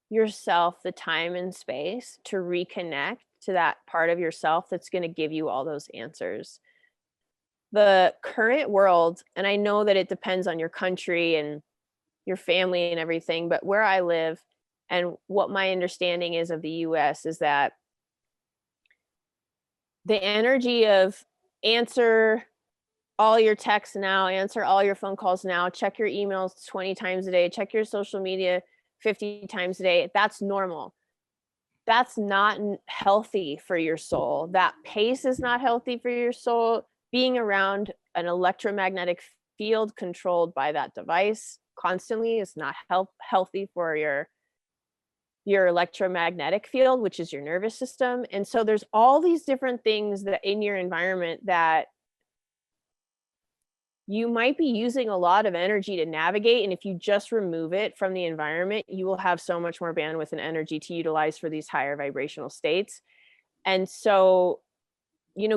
yourself the time and space to reconnect to that part of yourself that's going to give you all those answers. The current world, and I know that it depends on your country and your family and everything, but where I live and what my understanding is of the US is that the energy of answer all your texts now, answer all your phone calls now, check your emails 20 times a day, check your social media 50 times a day, that's normal. That's not healthy for your soul. That pace is not healthy for your soul. Being around an electromagnetic field controlled by that device constantly is not healthy for your electromagnetic field, which is your nervous system. And so there's all these different things that in your environment that you might be using a lot of energy to navigate. And if you just remove it from the environment, you will have so much more bandwidth and energy to utilize for these higher vibrational states. And so,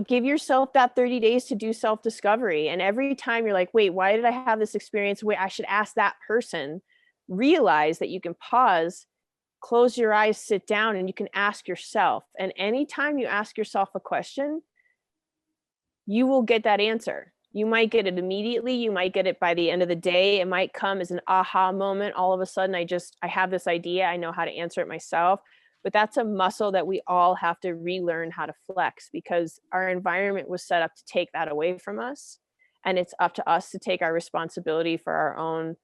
give yourself that 30 days to do self-discovery. And every time you're like, wait, why did I have this experience? Wait, I should ask that person. Realize that you can pause, close your eyes, sit down, and you can ask yourself. And anytime you ask yourself a question, you will get that answer. You might get it immediately. You might get it by the end of the day. It might come as an aha moment. All of a sudden, I have this idea. I know how to answer it myself. But that's a muscle that we all have to relearn how to flex, because our environment was set up to take that away from us. And it's up to us to take our responsibility for our own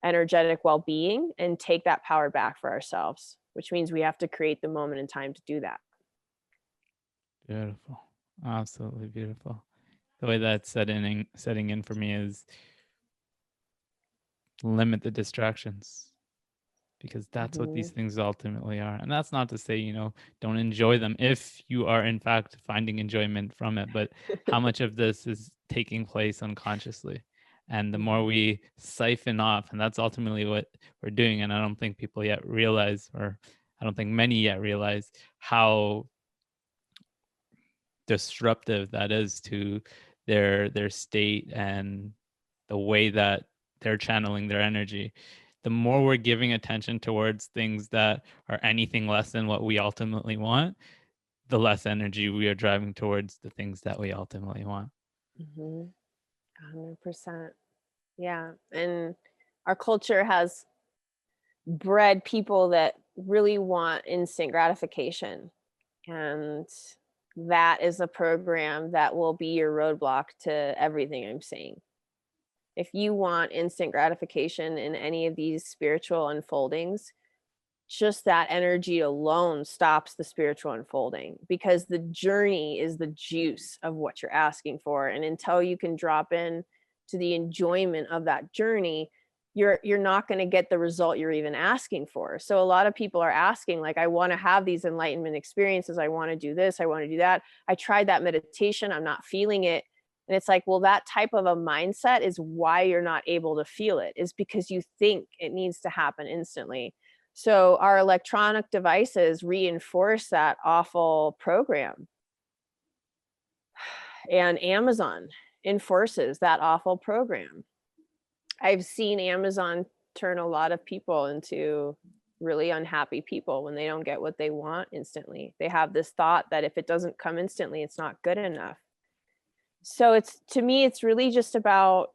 energetic well-being and take that power back for ourselves, which means we have to create the moment in time to do that. Beautiful. Absolutely beautiful. The way that's setting in for me is limit the distractions, because that's what these Mhm. things ultimately are. And that's not to say, don't enjoy them if you are in fact finding enjoyment from it, but how much of this is taking place unconsciously? And the more we siphon off, and that's ultimately what we're doing. And I don't think people yet realize, or I don't think many yet realize, how disruptive that is to their state and the way that they're channeling their energy. The more we're giving attention towards things that are anything less than what we ultimately want, the less energy we are driving towards the things that we ultimately want. Mhm. 100%. Yeah. And our culture has bred people that really want instant gratification. And that is a program that will be your roadblock to everything I'm saying. If you want instant gratification in any of these spiritual unfoldings, just that energy alone stops the spiritual unfolding, because the journey is the juice of what you're asking for. And until you can drop in to the enjoyment of that journey, you're not going to get the result you're even asking for. So a lot of people are asking, like, I want to have these enlightenment experiences, I want to do this, I want to do that, I tried that meditation, I'm not feeling it. And it's like, well, that type of a mindset is why you're not able to feel it, is because you think it needs to happen instantly. So our electronic devices reinforce that awful program, and Amazon enforces that awful program. I've seen Amazon turn a lot of people into really unhappy people when they don't get what they want instantly. They have this thought that if it doesn't come instantly, it's not good enough. So it's, to me, it's really just about,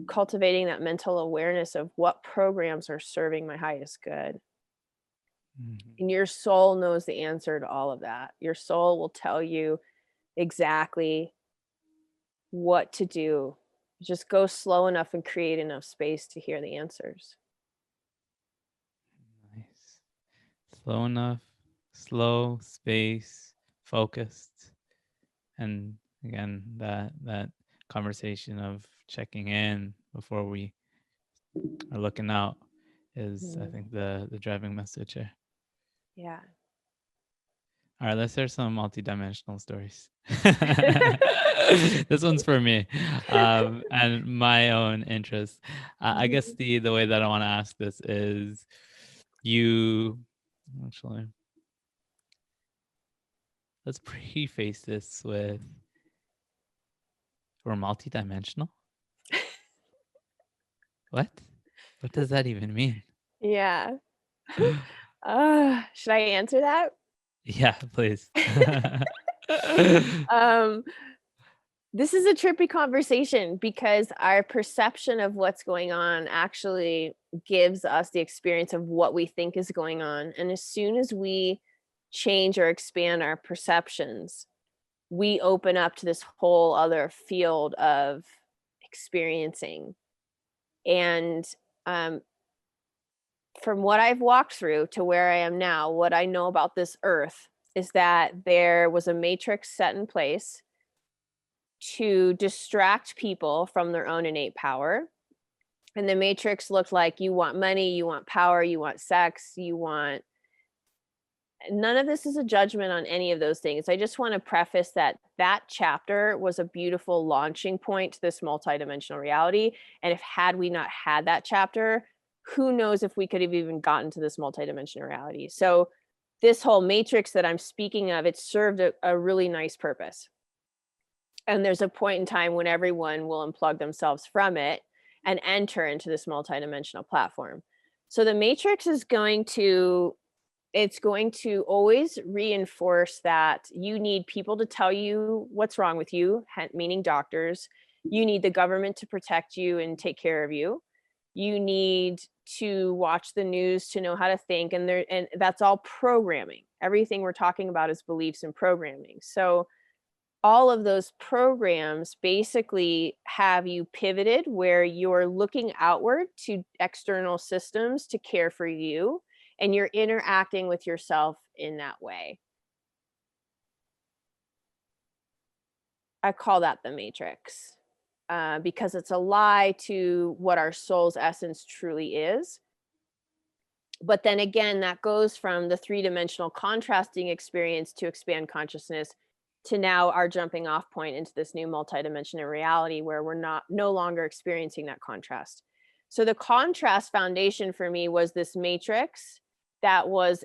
cultivating that mental awareness of what programs are serving my highest good. And your soul knows the answer to all of that. Your soul will tell you exactly what to do. Just go slow enough and create enough space to hear the answers. Nice. Slow enough, slow, space, focused. And again, that conversation of checking in before we are looking out is, I think, the driving message here. Yeah. All right, let's hear some multidimensional stories. This one's for me, and my own interest. I guess the way that I want to ask this is, you actually, let's preface this with, we're multidimensional. What? What does that even mean? Yeah. Should I answer that? Yeah, please. um, this is a trippy conversation because our perception of what's going on actually gives us the experience of what we think is going on. And as soon as we change or expand our perceptions, we open up to this whole other field of experiencing. And um, from what I've walked through to where I am now, what I know about this earth is that there was a matrix set in place to distract people from their own innate power. And the matrix looked like, you want money, you want power, you want sex, you want, none of this is a judgment on any of those things. I just want to preface that that chapter was a beautiful launching point to this multidimensional reality. And if had we not had that chapter, who knows if we could have even gotten to this multidimensional reality. So this whole matrix that I'm speaking of, it served a really nice purpose. And there's a point in time when everyone will unplug themselves from it and enter into this multidimensional platform. So the matrix is going to, it's going to always reinforce that you need people to tell you what's wrong with you, meaning doctors. You need the government to protect you and take care of you. You need to watch the news to know how to think, and that's all programming. Everything we're talking about is beliefs and programming. So all of those programs basically have you pivoted where you're looking outward to external systems to care for you, and you're interacting with yourself in that way. I call that the matrix. because it's a lie to what our soul's essence truly is. But then again, that goes from the three-dimensional contrasting experience to expand consciousness to now our jumping off point into this new multidimensional reality where we're no longer experiencing that contrast. So the contrast foundation for me was this matrix that was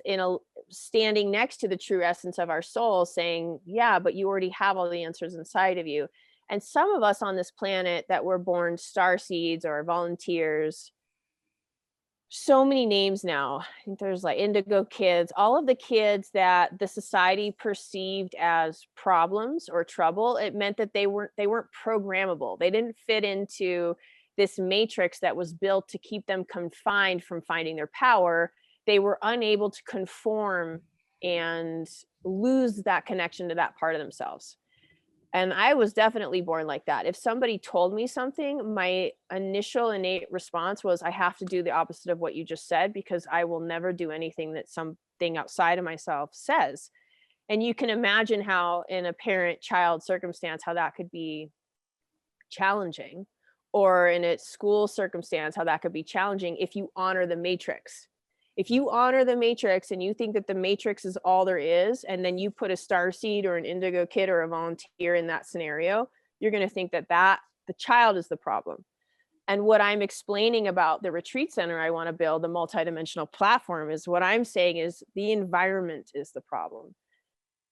standing next to the true essence of our soul, saying, yeah, but you already have all the answers inside of you. And some of us on this planet that were born star seeds or volunteers, so many names now. I think there's like indigo kids, all of the kids that the society perceived as problems or trouble. It meant that they weren't programmable. They didn't fit into this matrix that was built to keep them confined from finding their power. They were unable to conform and lose that connection to that part of themselves. And I was definitely born like that. If somebody told me something, my initial innate response was, I have to do the opposite of what you just said, because I will never do anything that something outside of myself says. And you can imagine how in a parent-child circumstance, how that could be challenging, or in a school circumstance, how that could be challenging if you honor the matrix. If you honor the matrix and you think that the matrix is all there is, and then you put a starseed or an indigo kid or a volunteer in that scenario, you're going to think that the child is the problem. And what I'm explaining about the retreat center I want to build, the multidimensional platform, is what I'm saying is the environment is the problem.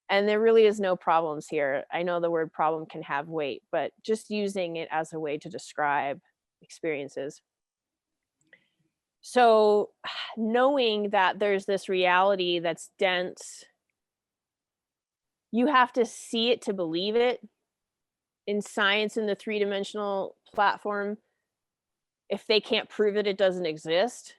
And there really is no problems here. I know the word problem can have weight, but just using it as a way to describe experiences. So knowing that there's this reality that's dense, you have to see it to believe it. In science, in the three-dimensional platform, if they can't prove it, it doesn't exist.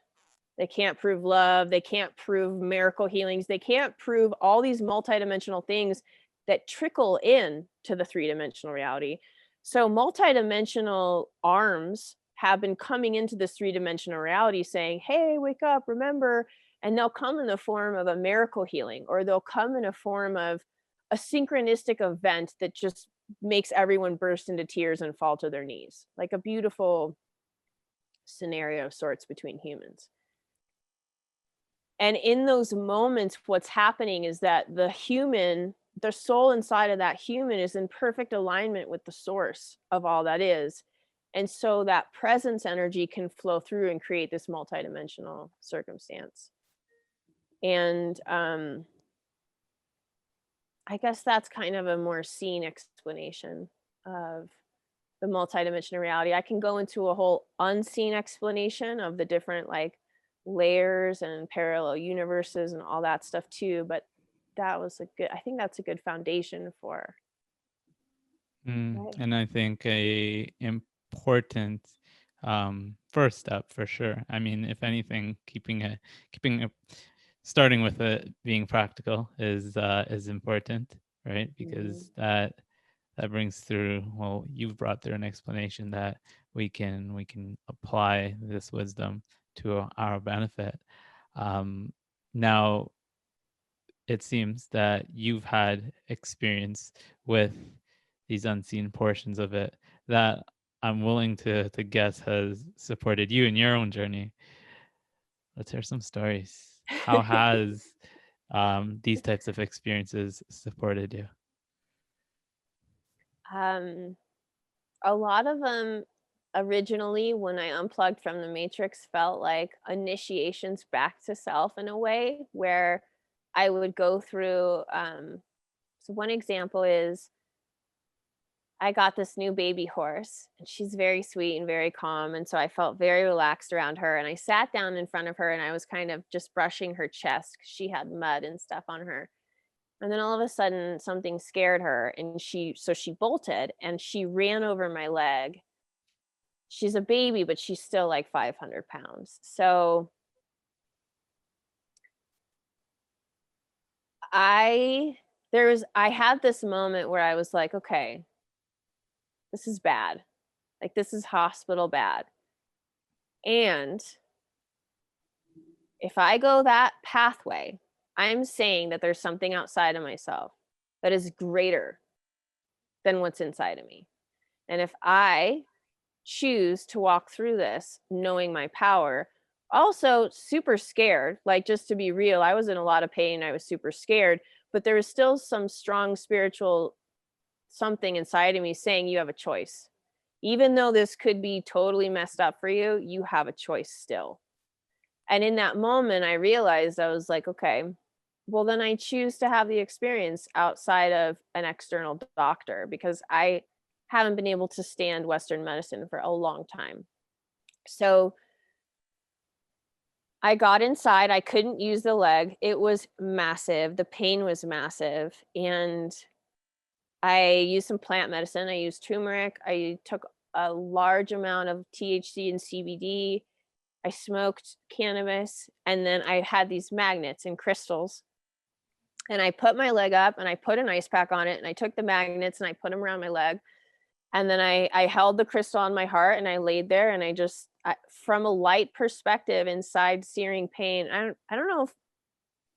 They can't prove love. They can't prove miracle healings. They can't prove all these multidimensional things that trickle in to the three-dimensional reality. So multidimensional arms have been coming into this three-dimensional reality saying, hey, wake up, remember. And they'll come in the form of a miracle healing, or they'll come in a form of a synchronistic event that just makes everyone burst into tears and fall to their knees, like a beautiful scenario of sorts between humans. And in those moments, what's happening is that the soul inside of that human is in perfect alignment with the source of all that is. And so that presence energy can flow through and create this multidimensional circumstance. And I guess that's kind of a more seen explanation of the multidimensional reality. I can go into a whole unseen explanation of the different like layers and parallel universes and all that stuff too, but I think that's a good foundation for. Right? And I think a important first step for sure. I mean, if anything, starting with it being practical is important, right? Because that brings through, well, you've brought through an explanation that we can apply this wisdom to our benefit. Now, it seems that you've had experience with these unseen portions of it that I'm willing to guess has supported you in your own journey. Let's hear some stories. How has these types of experiences supported you? A lot of them originally, when I unplugged from the matrix, felt like initiations back to self in a way where I would go through. So one example is I got this new baby horse, and she's very sweet and very calm. And so I felt very relaxed around her. And I sat down in front of her and I was kind of just brushing her chest because she had mud and stuff on her. And then all of a sudden something scared her, and she bolted and she ran over my leg. She's a baby, but she's still like 500 pounds. So I had this moment where I was like, okay, this is bad. Like, this is hospital bad. And if I go that pathway, I'm saying that there's something outside of myself that is greater than what's inside of me. And if I choose to walk through this knowing my power, also super scared, like, just to be real, I was in a lot of pain, I was super scared, but there was still some strong spiritual something inside of me saying you have a choice. Even though this could be totally messed up for you, you have a choice still. And in that moment, I realized, I was like, okay, well, then I choose to have the experience outside of an external doctor, because I haven't been able to stand Western medicine for a long time. So I got inside. I couldn't use the leg. It was massive. The pain was massive. And I used some plant medicine. I used turmeric. I took a large amount of THC and CBD. I smoked cannabis. And then I had these magnets and crystals. And I put my leg up and I put an ice pack on it. And I took the magnets and I put them around my leg. And then I held the crystal on my heart and I laid there, and from a light perspective inside searing pain, I don't know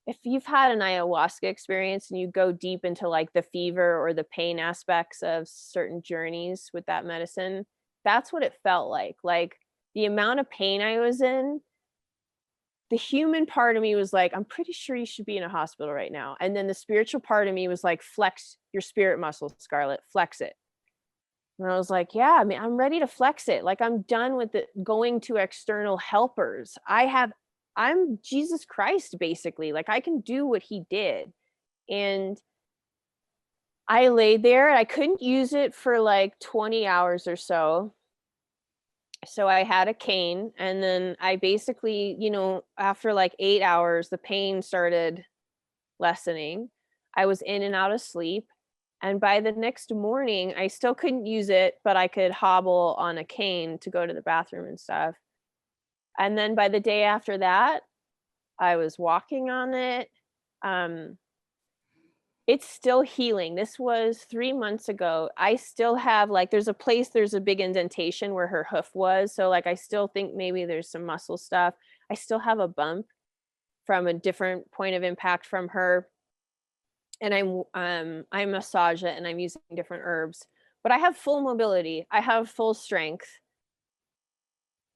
if you've had an ayahuasca experience and you go deep into like the fever or the pain aspects of certain journeys with that medicine. That's what it felt like. Like, the amount of pain I was in, the human part of me was like, I'm pretty sure you should be in a hospital right now. And then the spiritual part of me was like, flex your spirit muscle, Scarlet, flex it. And I was like, yeah, I mean, I'm ready to flex it. Like, I'm done with it going to external helpers. I'm Jesus Christ, basically. Like, I can do what he did. And I laid there and I couldn't use it for like 20 hours or so. So I had a cane, and then I basically, after like 8 hours, the pain started lessening. I was in and out of sleep. And by the next morning, I still couldn't use it, but I could hobble on a cane to go to the bathroom and stuff. And then by the day after that, I was walking on it. Um, it's still healing. This was 3 months ago. I still have, like, there's a big indentation where her hoof was. So like, I still think maybe there's some muscle stuff. I still have a bump from a different point of impact from her. And I massage it and I'm using different herbs. But I have full mobility. I have full strength.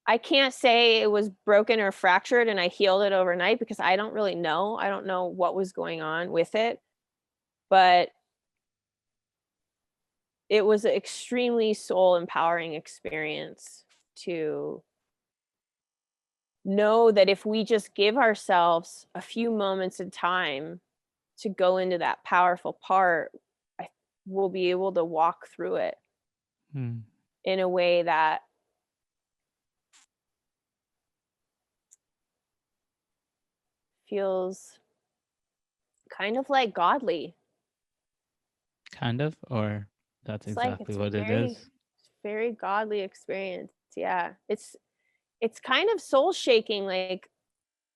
I can't say it was broken or fractured and I healed it overnight, because I don't really know. I don't know what was going on with it. But it was an extremely soul empowering experience to know that if we just give ourselves a few moments of time to go into that powerful part, we'll be able to walk through it in a way that feels kind of like godly. Kind of, or that's It's like, exactly it's what it is. very godly experience. Yeah. It's kind of soul shaking. Like,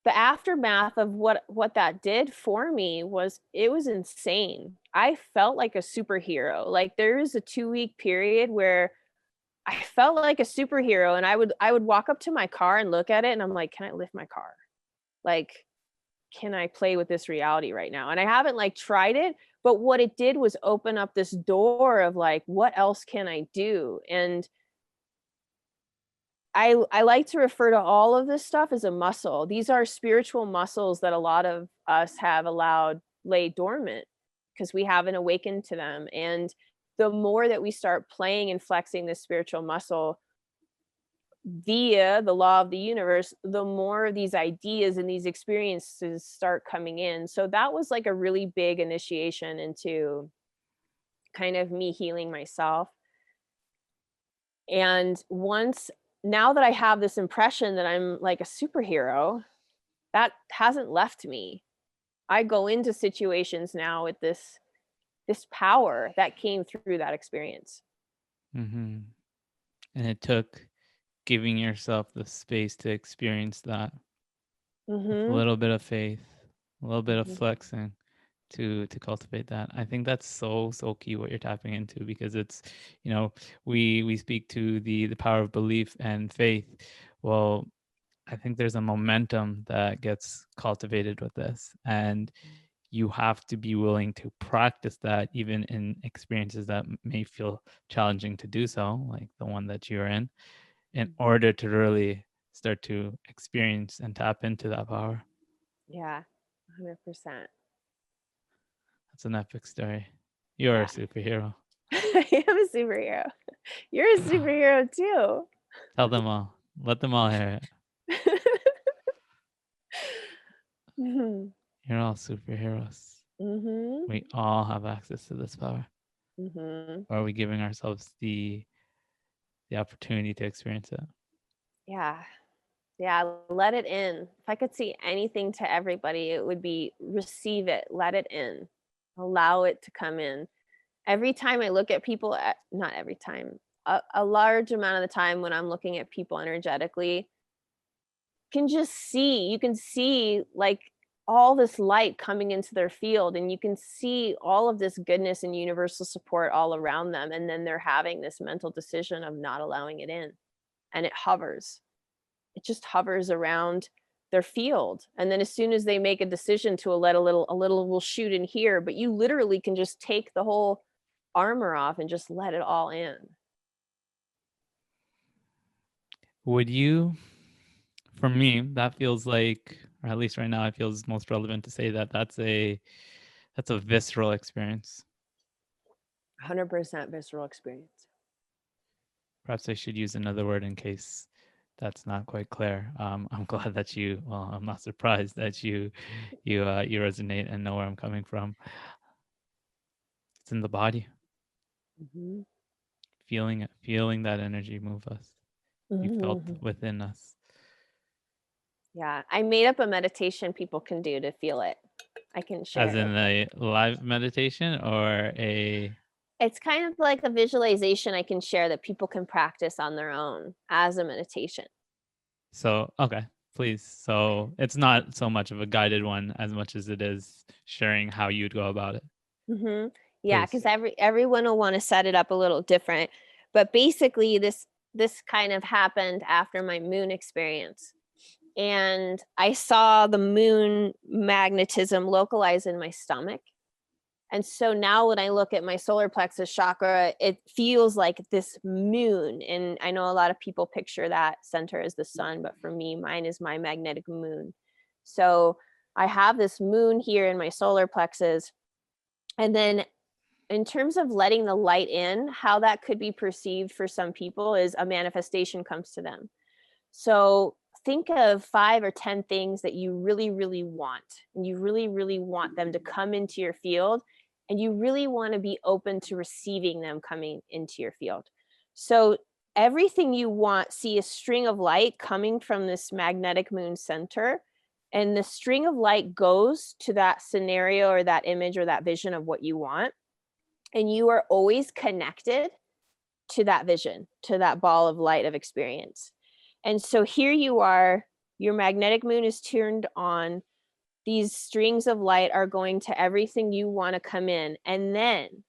the aftermath of what that did for me was, it was insane. I felt like a superhero. Like, there was a 2-week period where I felt like a superhero, and I would walk up to my car and look at it and I'm like, can I lift my car? Like, can I play with this reality right now? And I haven't like tried it, but what it did was open up this door of like, what else can I do? And I like to refer to all of this stuff as a muscle. These are spiritual muscles that a lot of us have allowed lay dormant because we haven't awakened to them. And the more that we start playing and flexing this spiritual muscle via the law of the universe, the more of these ideas and these experiences start coming in. So that was like a really big initiation into kind of me healing myself. And now that I have this impression that I'm like a superhero, that hasn't left me. I go into situations now with this power that came through that experience. And it took giving yourself the space to experience that with a little bit of faith, a little bit of flexing to cultivate that. I think that's so key what you're tapping into, because it's, we speak to the power of belief and faith. Well, I think there's a momentum that gets cultivated with this, and you have to be willing to practice that even in experiences that may feel challenging to do so, like the one that you're in order to really start to experience and tap into that power. Yeah, 100%. That's an epic story. You're a Yeah. superhero. I am a superhero. You're a superhero too. Tell them all. Let them all hear it. Mm-hmm. You're all superheroes. Mm-hmm. We all have access to this power. Mm-hmm. Or are we giving ourselves the opportunity to experience it? Yeah. Yeah. Let it in. If I could see anything to everybody, it would be receive it, let it in, allow it to come in. Every time I look at people, not every time, a large amount of the time when I'm looking at people energetically, you can see like all this light coming into their field, and you can see all of this goodness and universal support all around them, and then they're having this mental decision of not allowing it in, and it just hovers around their field. And then as soon as they make a decision to let a little will shoot in here, but you literally can just take the whole armor off and just let it all in. Would you, for me, that feels like, or at least right now, it feels most relevant to say that that's a visceral experience. 100% visceral experience. Perhaps I should use another word in case that's not quite clear. I'm glad that I'm not surprised that you resonate and know where I'm coming from. It's in the body. Mm-hmm. Feeling it, feeling that energy move us. Be felt within us. Yeah, I made up a meditation people can do to feel it. I can share As it. in a live meditation or a... It's kind of like a visualization I can share that people can practice on their own as a meditation. So, okay, please. So it's not so much of a guided one as much as it is sharing how you'd go about it. Mm-hmm. Yeah, Please. because everyone will want to set it up a little different. But basically, this kind of happened after my moon experience. And I saw the moon magnetism localize in my stomach. And so now when I look at my solar plexus chakra, it feels like this moon. And I know a lot of people picture that center as the sun, but for me, mine is my magnetic moon. So I have this moon here in my solar plexus. And then in terms of letting the light in, how that could be perceived for some people is a manifestation comes to them. So think of 5 or 10 things that you really, really want, and you really, really want them to come into your field, and you really want to be open to receiving them coming into your field. So everything you want, see a string of light coming from this magnetic moon center, and the string of light goes to that scenario or that image or that vision of what you want. And you are always connected to that vision, to that ball of light of experience. And so here you are, your magnetic moon is turned on. These strings of light are going to everything you want to come in. And then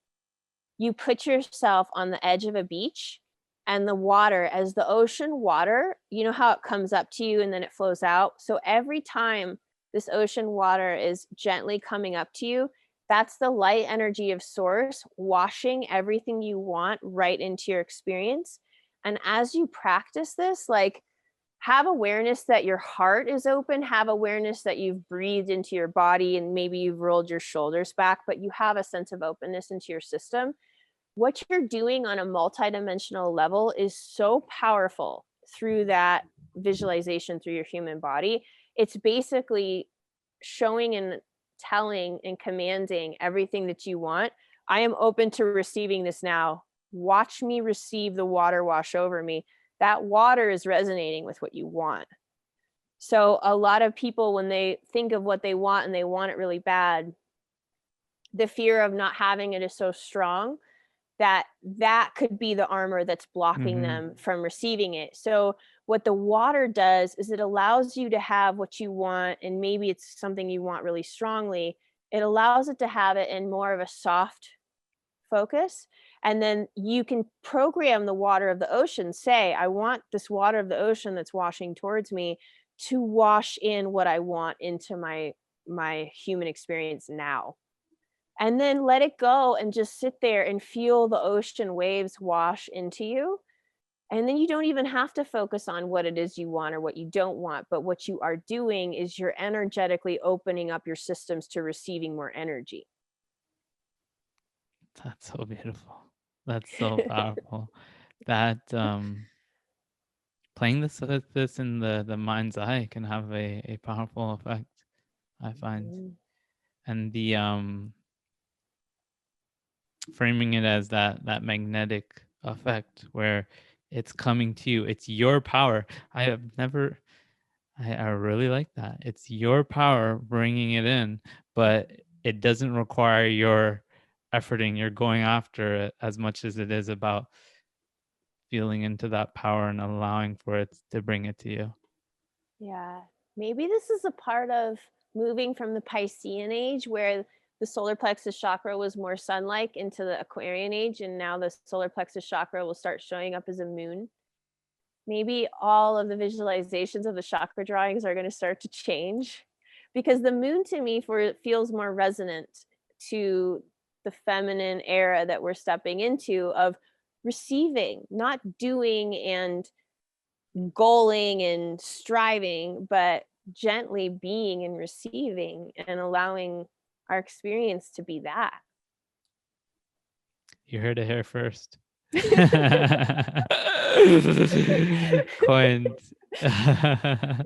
you put yourself on the edge of a beach, and the water, as the ocean water, you know how it comes up to you and then it flows out. So every time this ocean water is gently coming up to you, that's the light energy of source washing everything you want right into your experience. And as you practice this, like, have awareness that your heart is open, have awareness that you've breathed into your body, and maybe you've rolled your shoulders back, but you have a sense of openness into your system. What you're doing on a multidimensional level is so powerful through that visualization through your human body. It's basically showing and telling and commanding everything that you want. I am open to receiving this now. Watch me receive the water wash over me. That water is resonating with what you want. So a lot of people, when they think of what they want and they want it really bad, the fear of not having it is so strong that could be the armor that's blocking them from receiving it. So what the water does is it allows you to have what you want, and maybe it's something you want really strongly. It allows it to have it in more of a soft focus. And then you can program the water of the ocean. Say, I want this water of the ocean that's washing towards me to wash in what I want into my my human experience now. And then let it go and just sit there and feel the ocean waves wash into you. And then you don't even have to focus on what it is you want or what you don't want. But what you are doing is you're energetically opening up your systems to receiving more energy. That's so beautiful. That's so powerful. That playing this with this in the mind's eye can have a powerful effect, I find. Mhm. And the framing it as that magnetic effect where it's coming to you. It's your power. I really like that. It's your power bringing it in, but it doesn't require your efforting. You're going after it as much as it is about feeling into that power and allowing for it to bring it to you. Yeah. Maybe this is a part of moving from the Piscean age where the solar plexus chakra was more sun-like into the Aquarian age, and now the solar plexus chakra will start showing up as a moon. Maybe all of the visualizations of the chakra drawings are going to start to change, because the moon to me feels more resonant to the feminine era that we're stepping into, of receiving, not doing and goaling and striving, but gently being and receiving and allowing our experience to be that. You heard it here first. Coined.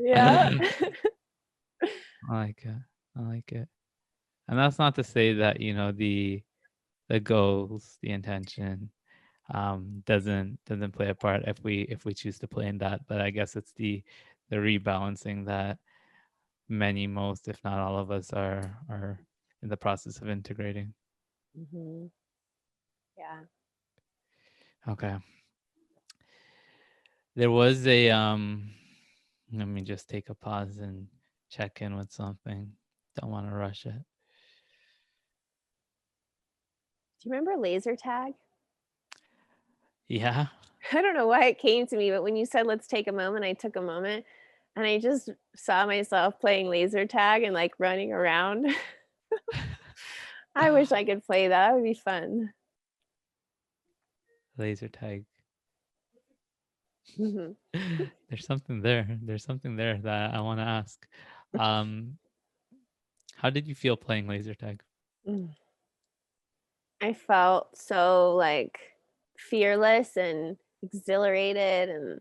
Yeah. I like it. I like it. And that's not to say that, you know, the goals, the intention, doesn't play a part if we choose to play in that. But I guess it's the rebalancing that most, if not all of us, are in the process of integrating. Mm-hmm. Yeah. Okay. There was a let me just take a pause and check in with something. Don't want to rush it. Do you remember laser tag? Yeah. I don't know why it came to me, but when you said let's take a moment, I took a moment and I just saw myself playing laser tag and like running around. I wish I could play that. That would be fun. Laser tag. Mm-hmm. There's something there. There's something there that I want to ask. How did you feel playing laser tag? I felt so like fearless and exhilarated and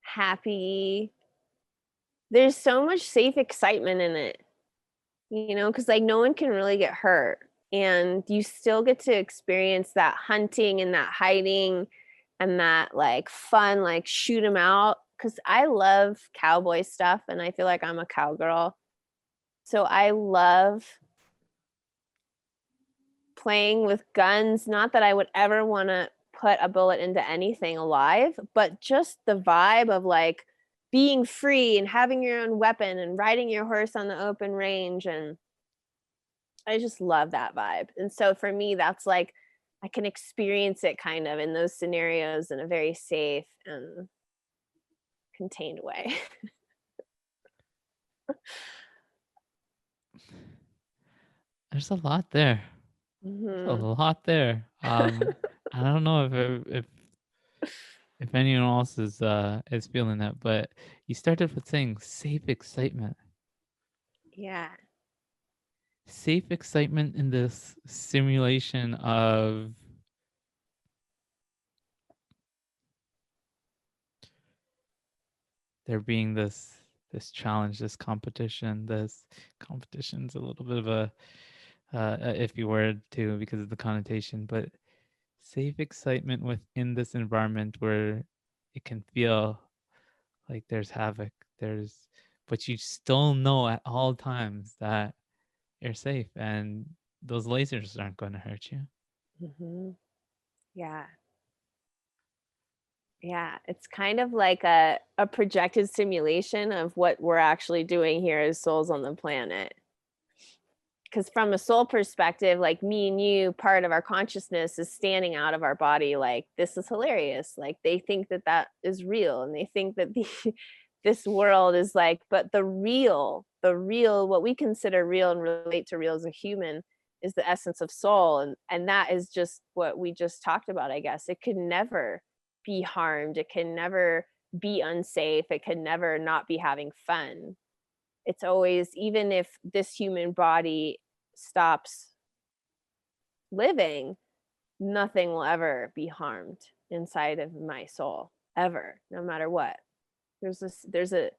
happy. There's so much safe excitement in it, you know, because like no one can really get hurt. And you still get to experience that hunting and that hiding and that like fun, like shoot 'em out. Because I love cowboy stuff and I feel like I'm a cowgirl. So I love playing with guns. Not that I would ever want to put a bullet into anything alive, but just the vibe of like being free and having your own weapon and riding your horse on the open range. And I just love that vibe. And so for me, that's like I can experience it kind of in those scenarios in a very safe and contained way. There's a lot there. There's a lot there. I don't know if anyone else is feeling that, but you started with saying safe excitement. Yeah. Safe excitement in this simulation of there being this challenge, this competition. This competition's a little bit of a iffy word too because of the connotation, but safe excitement within this environment where it can feel like there's havoc, but you still know at all times that you're safe and those lasers aren't going to hurt you. Mm-hmm. Yeah. Yeah, it's kind of like a projected simulation of what we're actually doing here as souls on the planet. Because from a soul perspective, like me and you, part of our consciousness is standing out of our body like, this is hilarious. Like they think that that is real and they think that this world is like, but the real, what we consider real and relate to real as a human is the essence of soul. And that is just what we just talked about, I guess. It can never be harmed. It can never be unsafe. It can never not be having fun. It's always, even if this human body stops living, nothing will ever be harmed inside of my soul, ever, no matter what. There's an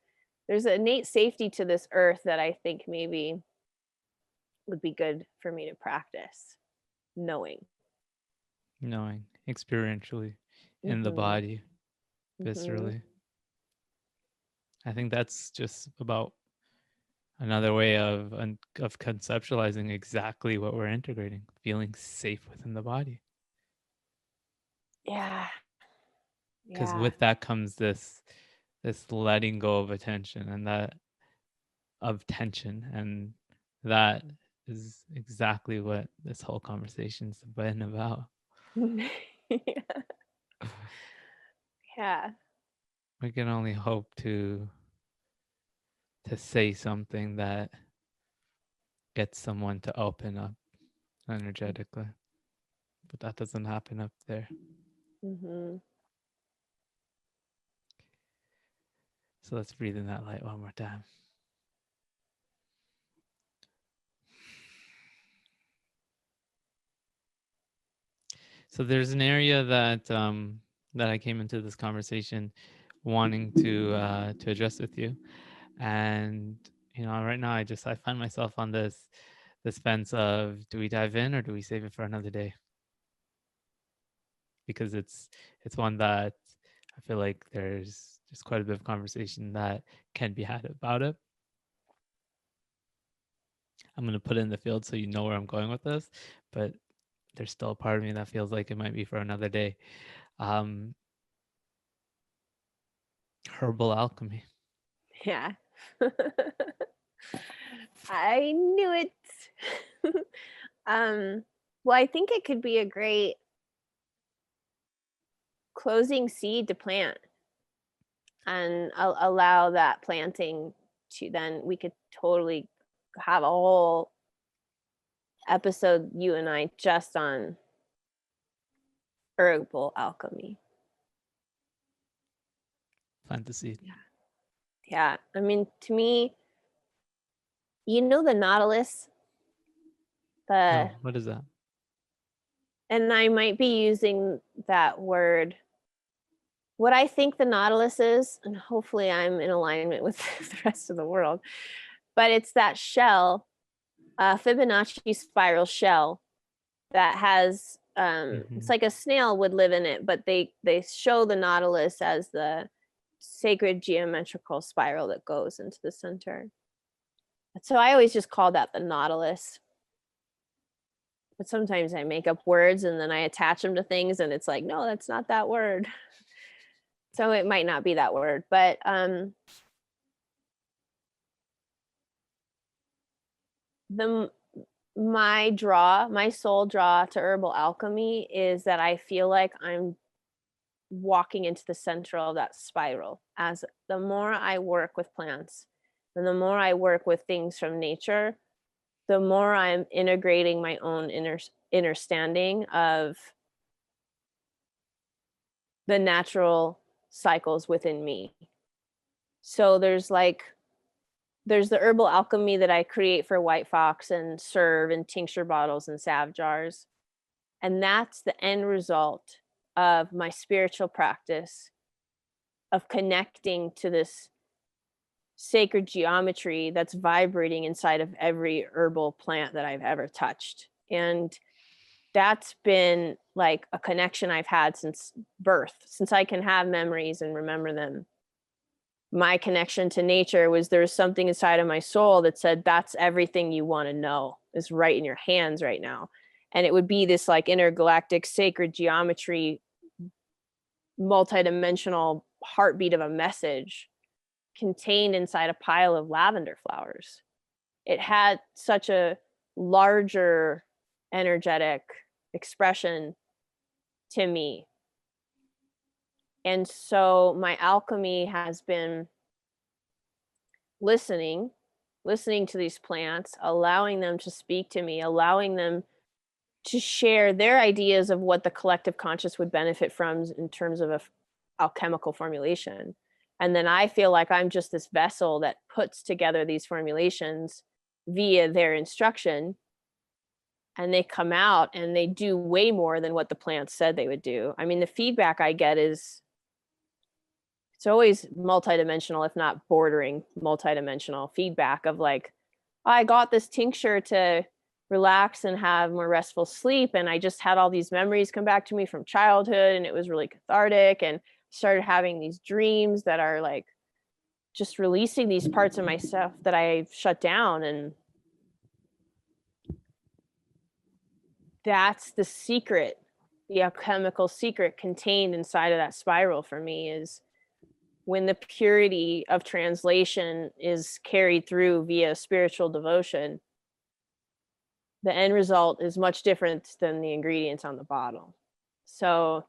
innate safety to this earth that I think maybe would be good for me to practice, knowing experientially in the Mm-hmm. body, Mm-hmm. viscerally. I think that's just about another way of conceptualizing exactly what we're integrating, feeling safe within the body. Yeah. Because Yeah. with that comes this letting go of attention and that of tension, and that is exactly what this whole conversation's been about. Yeah. We can only hope to say something that gets someone to open up energetically, but that doesn't happen up there. Mm-hmm. So let's breathe in that light one more time. So there's an area that that I came into this conversation wanting to address with you, and right now I find myself on this fence of, do we dive in or do we save it for another day? Because it's one that I feel like there's quite a bit of conversation that can be had about it. I'm going to put it in the field so you know where I'm going with this, but there's still a part of me that feels like it might be for another day. Herbal alchemy. Yeah. I knew it. Well, I think it could be a great closing seed to plant, and allow that planting to, then we could totally have a whole episode, you and I, just on herbal alchemy. Plant the seed. Yeah. I mean, to me, the nautilus, No, what is that? And I might be using that word. What I think the nautilus is, and hopefully I'm in alignment with the rest of the world, but it's that shell, Fibonacci spiral shell that has, it's like a snail would live in it, but they show the nautilus as the sacred geometrical spiral that goes into the center. So I always just call that the nautilus. But sometimes I make up words and then I attach them to things and it's like, no, that's not that word. So it might not be that word, but my soul draw to herbal alchemy is that I feel like I'm walking into the center of that spiral. As the more I work with plants and the more I work with things from nature, the more I'm integrating my own understanding of the natural cycles within me. So there's the herbal alchemy that I create for WhiteFox and serve in tincture bottles and salve jars. And that's the end result of my spiritual practice of connecting to this sacred geometry that's vibrating inside of every herbal plant that I've ever touched. And that's been like a connection I've had since birth, since I can have memories and remember them. My connection to nature was, there's something inside of my soul that said, that's everything you want to know is right in your hands right now. And it would be this like intergalactic sacred geometry, multidimensional heartbeat of a message contained inside a pile of lavender flowers. It had such a larger energetic expression to me. And so my alchemy has been listening to these plants, allowing them to speak to me, allowing them to share their ideas of what the collective conscious would benefit from in terms of a alchemical formulation. And then I feel like I'm just this vessel that puts together these formulations via their instruction, and they come out and they do way more than what the plants said they would do. I mean, the feedback I get is it's always multidimensional, if not bordering multidimensional feedback of like, I got this tincture to relax and have more restful sleep. And I just had all these memories come back to me from childhood, and it was really cathartic, and started having these dreams that are like just releasing these parts of myself that I shut down. And that's the secret, the alchemical secret contained inside of that spiral for me, is when the purity of translation is carried through via spiritual devotion, the end result is much different than the ingredients on the bottle. So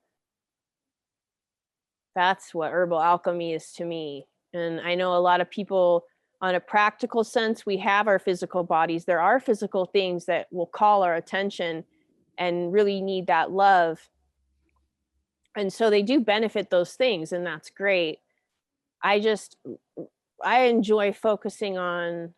that's what herbal alchemy is to me. And I know a lot of people, on a practical sense, we have our physical bodies. There are physical things that will call our attention and really need that love. And so they do benefit those things, and that's great. I enjoy focusing on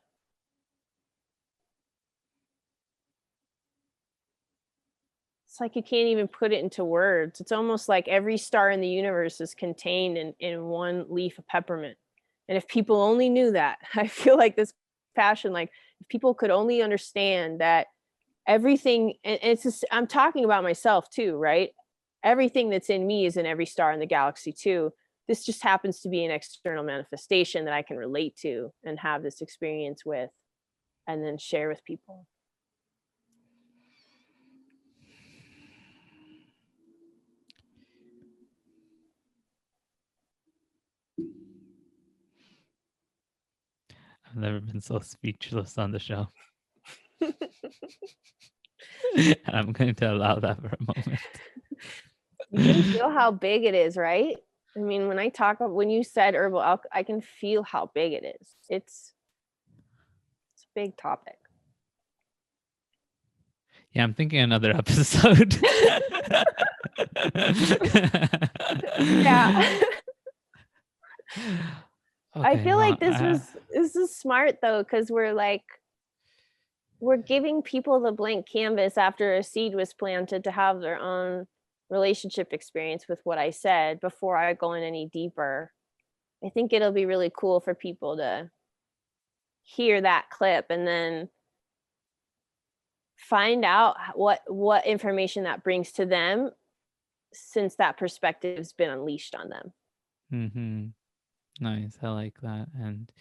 it's like you can't even put it into words. It's almost like every star in the universe is contained in one leaf of peppermint. And if people only knew that, I feel like this passion, like if people could only understand that everything, and it's just, I'm talking about myself too, right? Everything that's in me is in every star in the galaxy too. This just happens to be an external manifestation that I can relate to and have this experience with, and then share with people. I've never been so speechless on the show. I'm going to allow that for a moment. You can feel how big it is, right? I mean, when you said herbal alchemy, I can feel how big it is. It's a big topic. Yeah, I'm thinking another episode. Yeah. Okay, I feel like this is smart though, because we're giving people the blank canvas after a seed was planted to have their own relationship experience with what I said before I go in any deeper. I think it'll be really cool for people to hear that clip and then find out what information that brings to them, since that perspective's been unleashed on them. Mm-hmm. Nice. I like that. And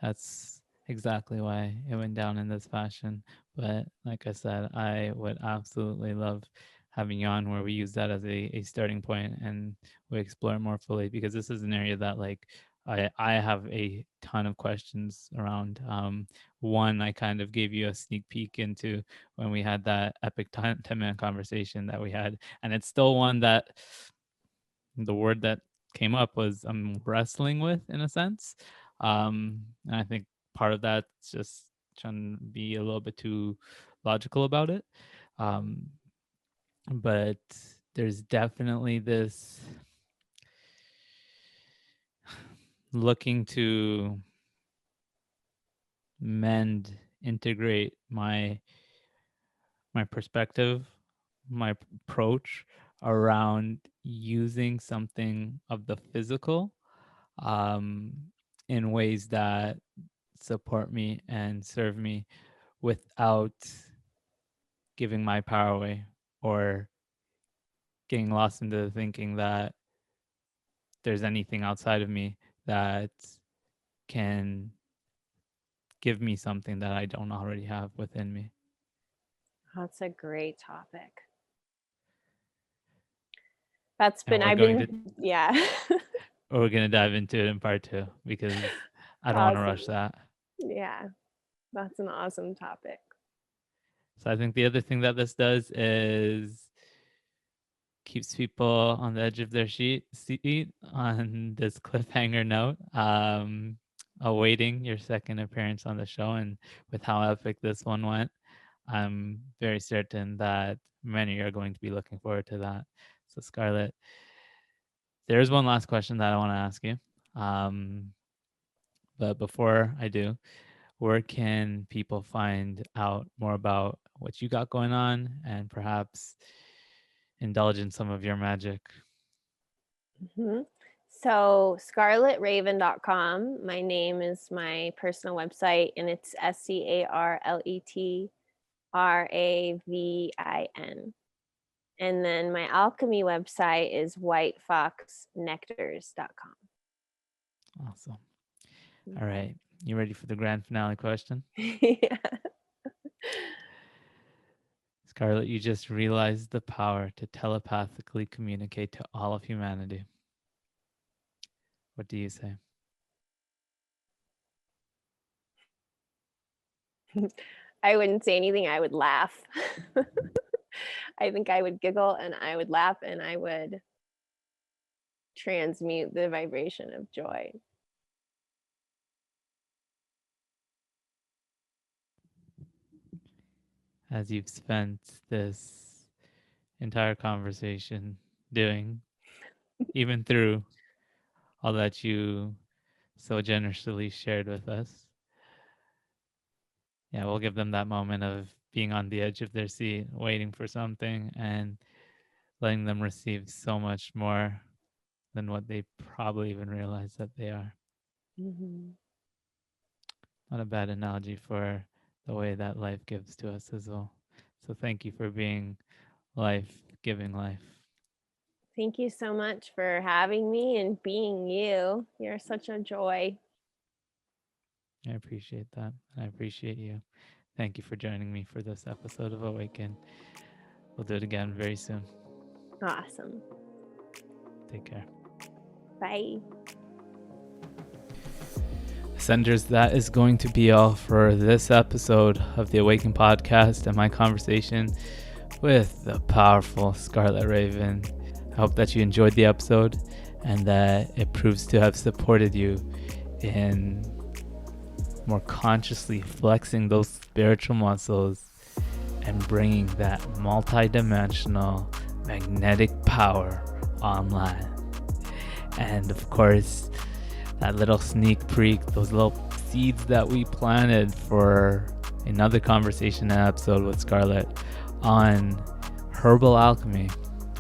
that's exactly why it went down in this fashion. But like I said, I would absolutely love having you on where we use that as a starting point and we explore it more fully, because this is an area that like I have a ton of questions around. One, I kind of gave you a sneak peek into when we had that epic 10-minute conversation that we had. And it's still one that the word that came up was I'm wrestling with, in a sense. And I think part of that's just trying to be a little bit too logical about it. But there's definitely this looking to mend, integrate my perspective, my approach around using something of the physical in ways that support me and serve me without giving my power away or getting lost into thinking that there's anything outside of me that can give me something that I don't already have within me. That's a great topic. Yeah. We're going to dive into it in part 2 because I don't want to rush that. Yeah, that's an awesome topic. So I think the other thing that this does is keeps people on the edge of their seat on this cliffhanger note. awaiting your second appearance on the show, and with how epic this one went, I'm very certain that many are going to be looking forward to that. So Scarlet, there's one last question that I want to ask you. But before I do, where can people find out more about what you got going on and perhaps indulge in some of your magic? Mm-hmm. So scarletravin.com. My name is my personal website, and it's ScarletRavin. And then my alchemy website is WhiteFoxNectars.com. Awesome. All right. You ready for the grand finale question? Yeah. Scarlet, you just realized the power to telepathically communicate to all of humanity. What do you say? I wouldn't say anything. I would laugh. I think I would giggle and I would laugh and I would transmute the vibration of joy. As you've spent this entire conversation doing, even through all that you so generously shared with us. Yeah, we'll give them that moment of being on the edge of their seat, waiting for something, and letting them receive so much more than what they probably even realize that they are. Mm-hmm. Not a bad analogy for the way that life gives to us as well. So thank you for being life, giving life. Thank you so much for having me and being you. You're such a joy. I appreciate that. I appreciate you. Thank you for joining me for this episode of Awaken. We'll do it again very soon. Awesome. Take care. Bye. Senders, that is going to be all for this episode of the Awaken podcast and my conversation with the powerful Scarlet Ravin. I hope that you enjoyed the episode and that it proves to have supported you in more consciously flexing those spiritual muscles and bringing that multidimensional magnetic power online. And of course, that little sneak peek, those little seeds that we planted for another conversation and episode with Scarlet on herbal alchemy.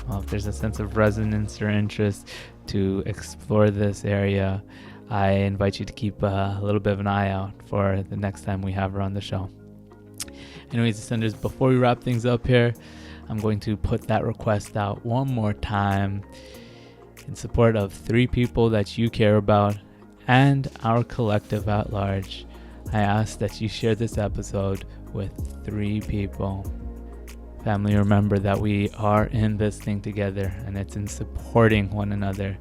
Well, if there's a sense of resonance or interest to explore this area, I invite you to keep a little bit of an eye out for the next time we have her on the show. Anyways, Ascenders, before we wrap things up here, I'm going to put that request out one more time in support of 3 people that you care about and our collective at large. I ask that you share this episode with 3 people. Family, remember that we are in this thing together, and it's in supporting one another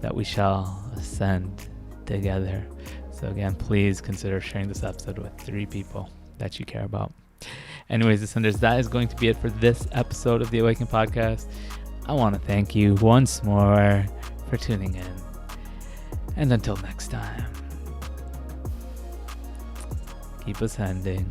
that we shall ascend together. So again, please consider sharing this episode with 3 people that you care about. Anyways, Ascenders, that is going to be it for this episode of the Awaken podcast. I want to thank you once more for tuning in. And until next time, keep ascending.